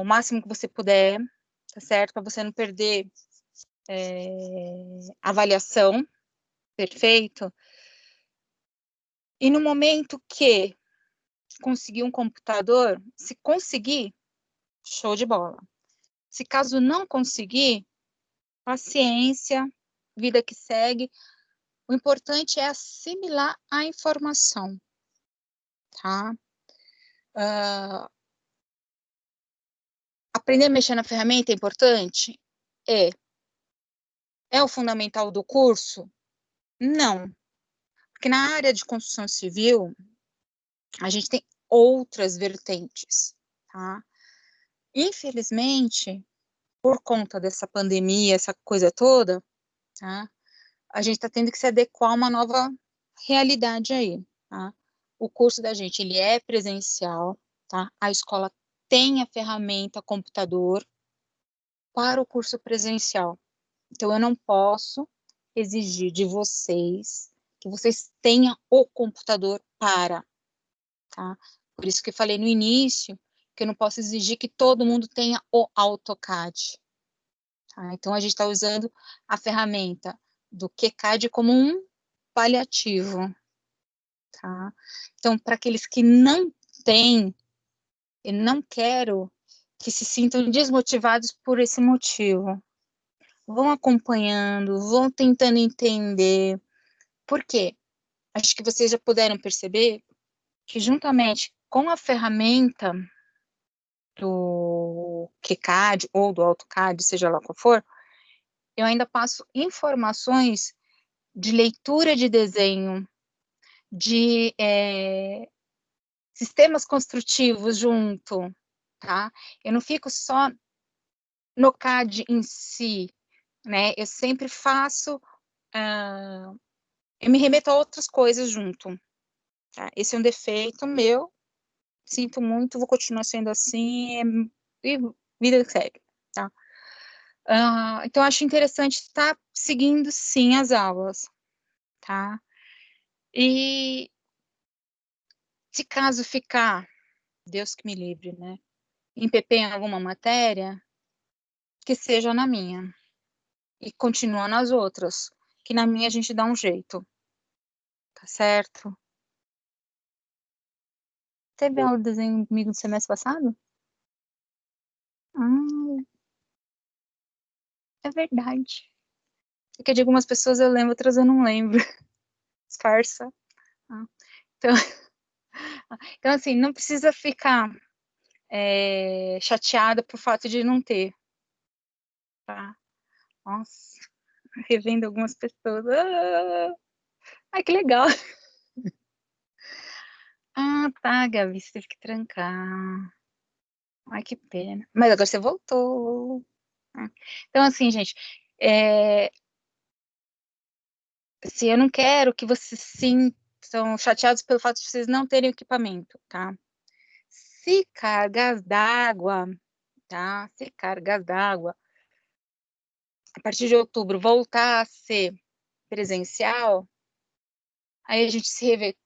O máximo que você puder, tá certo? Para você não perder avaliação, perfeito? E no momento que conseguir um computador, se conseguir, show de bola. Se caso não conseguir, paciência, vida que segue. O importante é assimilar a informação, tá? Aprender a mexer na ferramenta é importante? É. É o fundamental do curso? Não. Porque na área de construção civil, a gente tem outras vertentes, tá? Infelizmente, por conta dessa pandemia, essa coisa toda, tá? A gente está tendo que se adequar a uma nova realidade aí, tá? O curso da gente, ele é presencial, tá? A escola tem a ferramenta computador para o curso presencial. Então, eu não posso exigir de vocês que vocês tenham o computador para, tá? Por isso que eu falei no início que eu não posso exigir que todo mundo tenha o AutoCAD, tá? Então, a gente está usando a ferramenta do QCAD como um paliativo, tá? Então, para aqueles que não têm, eu não quero que se sintam desmotivados por esse motivo. Vão acompanhando, vão tentando entender. Por quê? Acho que vocês já puderam perceber que juntamente com a ferramenta do QCAD ou do AutoCAD, seja lá qual for, eu ainda passo informações de leitura de desenho, de sistemas construtivos junto, tá? Eu não fico só no CAD em si, né? Eu sempre faço, eu me remeto a outras coisas junto, tá? Esse é um defeito meu, sinto muito, vou continuar sendo assim, e vida que segue, tá? Então, acho interessante estar seguindo, sim, as aulas, tá? E se caso ficar, Deus que me livre, né? Em PP em alguma matéria, que seja na minha. E continua nas outras. Que na minha a gente dá um jeito. Tá certo? Teve aula de desenho comigo no semestre passado? É verdade. Porque de algumas pessoas eu lembro, outras eu não lembro. Farsa. Então, então, assim, não precisa ficar chateada por fato de não ter. Tá? Nossa, revendo algumas pessoas. Ai, que legal. Ah, tá, Gabi, você teve que trancar. Ai, que pena. Mas agora você voltou. Então, assim, gente, se eu não quero que vocês sintam chateados pelo fato de vocês não terem equipamento, tá? Se cargas d'água, tá? Se cargas d'água, a partir de outubro, voltar a ser presencial, aí a gente se revê,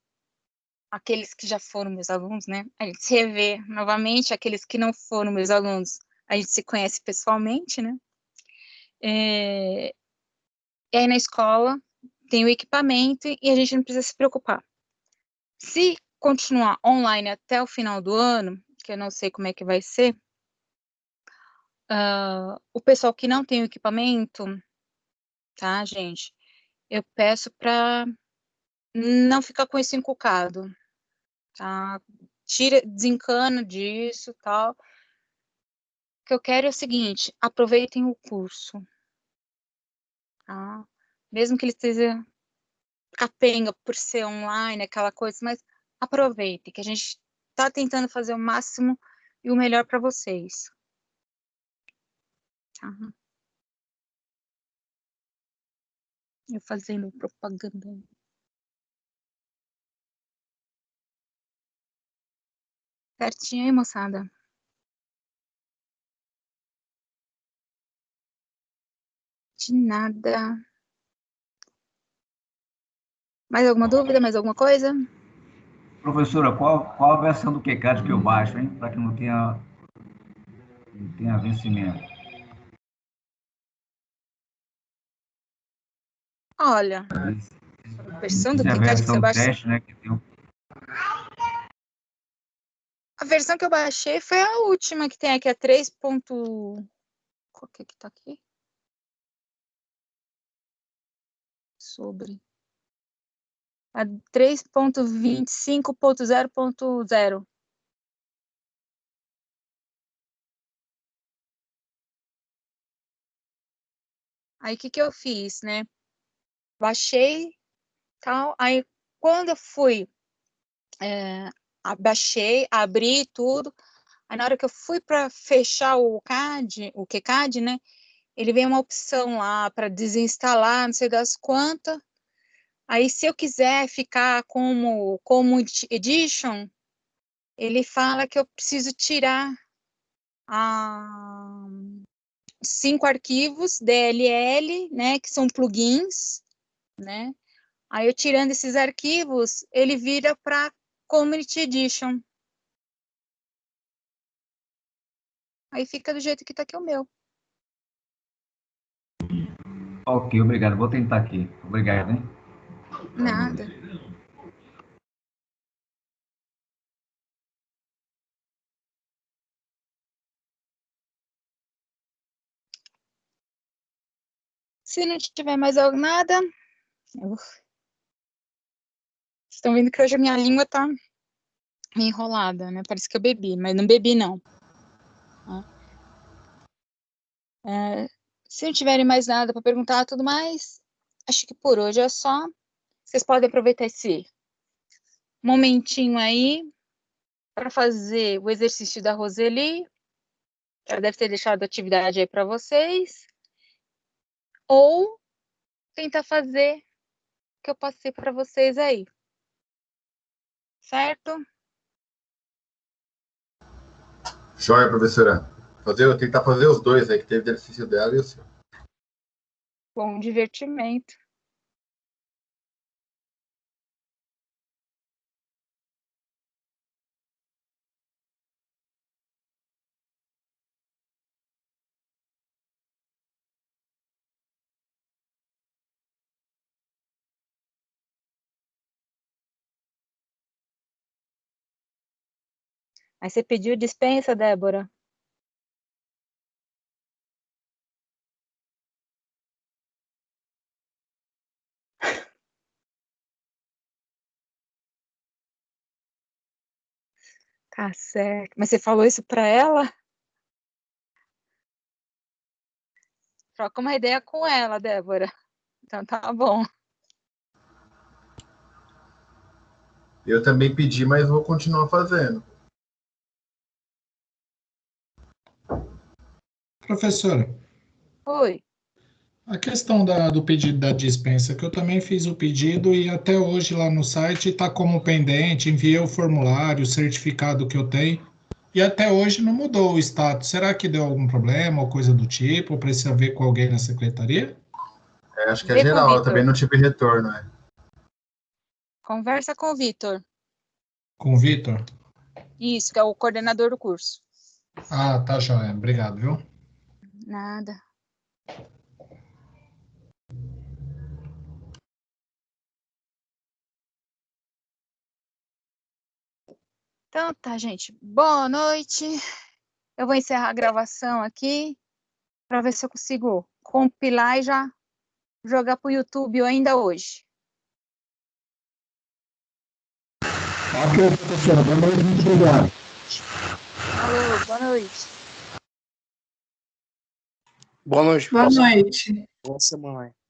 aqueles que já foram meus alunos, né? A gente se revê novamente, aqueles que não foram meus alunos, a gente se conhece pessoalmente, né? E aí na escola tem o equipamento e a gente não precisa se preocupar. Se continuar online até o final do ano, que eu não sei como é que vai ser, o pessoal que não tem o equipamento, tá, gente? Eu peço para não ficar com isso encucado, tá? Desencana disso, tal. O que eu quero é o seguinte, aproveitem o curso, tá? Mesmo que ele esteja capenga por ser online, aquela coisa, mas aproveitem, que a gente está tentando fazer o máximo e o melhor para vocês. Tá? Eu fazendo propaganda. Certinho aí, moçada? De nada. Mais alguma dúvida? Mais alguma coisa? Professora, qual a versão do QCAD que eu baixo, hein? Para que não tenha vencimento. Olha, a versão do a QCAD que você versão baixa. teste, né? A versão que eu baixei foi a última que tem aqui, a 3. Qual que tá aqui? Sobre. A 3.25.0.0. Aí, o que eu fiz, né? Baixei, tal. Aí, quando eu fui, baixei, abri tudo. Aí, na hora que eu fui para fechar o QCAD, né? Ele vem uma opção lá para desinstalar, não sei das quantas. Aí, se eu quiser ficar como Edition, ele fala que eu preciso tirar 5 arquivos DLL, né, que são plugins, né? Aí eu tirando esses arquivos, ele vira para Community Edition. Aí fica do jeito que tá aqui o meu. Ok, obrigado. Vou tentar aqui. Obrigado, hein? Nada. Se não tiver mais nada, vocês estão vendo que hoje a minha língua tá enrolada, né? Parece que eu bebi, mas não bebi, não. Se não tiverem mais nada para perguntar, tudo mais, acho que por hoje é só. Vocês podem aproveitar esse momentinho aí para fazer o exercício da Roseli. Ela deve ter deixado a atividade aí para vocês. Ou tentar fazer o que eu passei para vocês aí. Certo? Joia, professora. Tentar fazer os dois aí, que teve exercício dela e o seu. Bom divertimento. Aí você pediu dispensa, Débora? Tá certo. Mas você falou isso para ela? Troca uma ideia com ela, Débora. Então tá bom. Eu também pedi, mas vou continuar fazendo. Professora, Oi. a questão do pedido da dispensa, que eu também fiz o pedido e até hoje lá no site está como pendente, enviei o formulário, o certificado que eu tenho, e até hoje não mudou o status. Será que deu algum problema ou coisa do tipo? Ou precisa ver com alguém na secretaria? Acho que é Vê com o geral, eu Vitor. também não tive retorno, né? Conversa com o Vitor. Com o Vitor? Isso, que é o coordenador do curso. Ah, tá, joia. Obrigado, viu? Nada. Então tá, gente. Boa noite. Eu vou encerrar a gravação aqui para ver se eu consigo compilar e já jogar para o YouTube ainda hoje. Ok, professora. Boa noite, muito obrigado. Falou, boa noite. Boa noite, Boa professor. noite. Boa semana aí.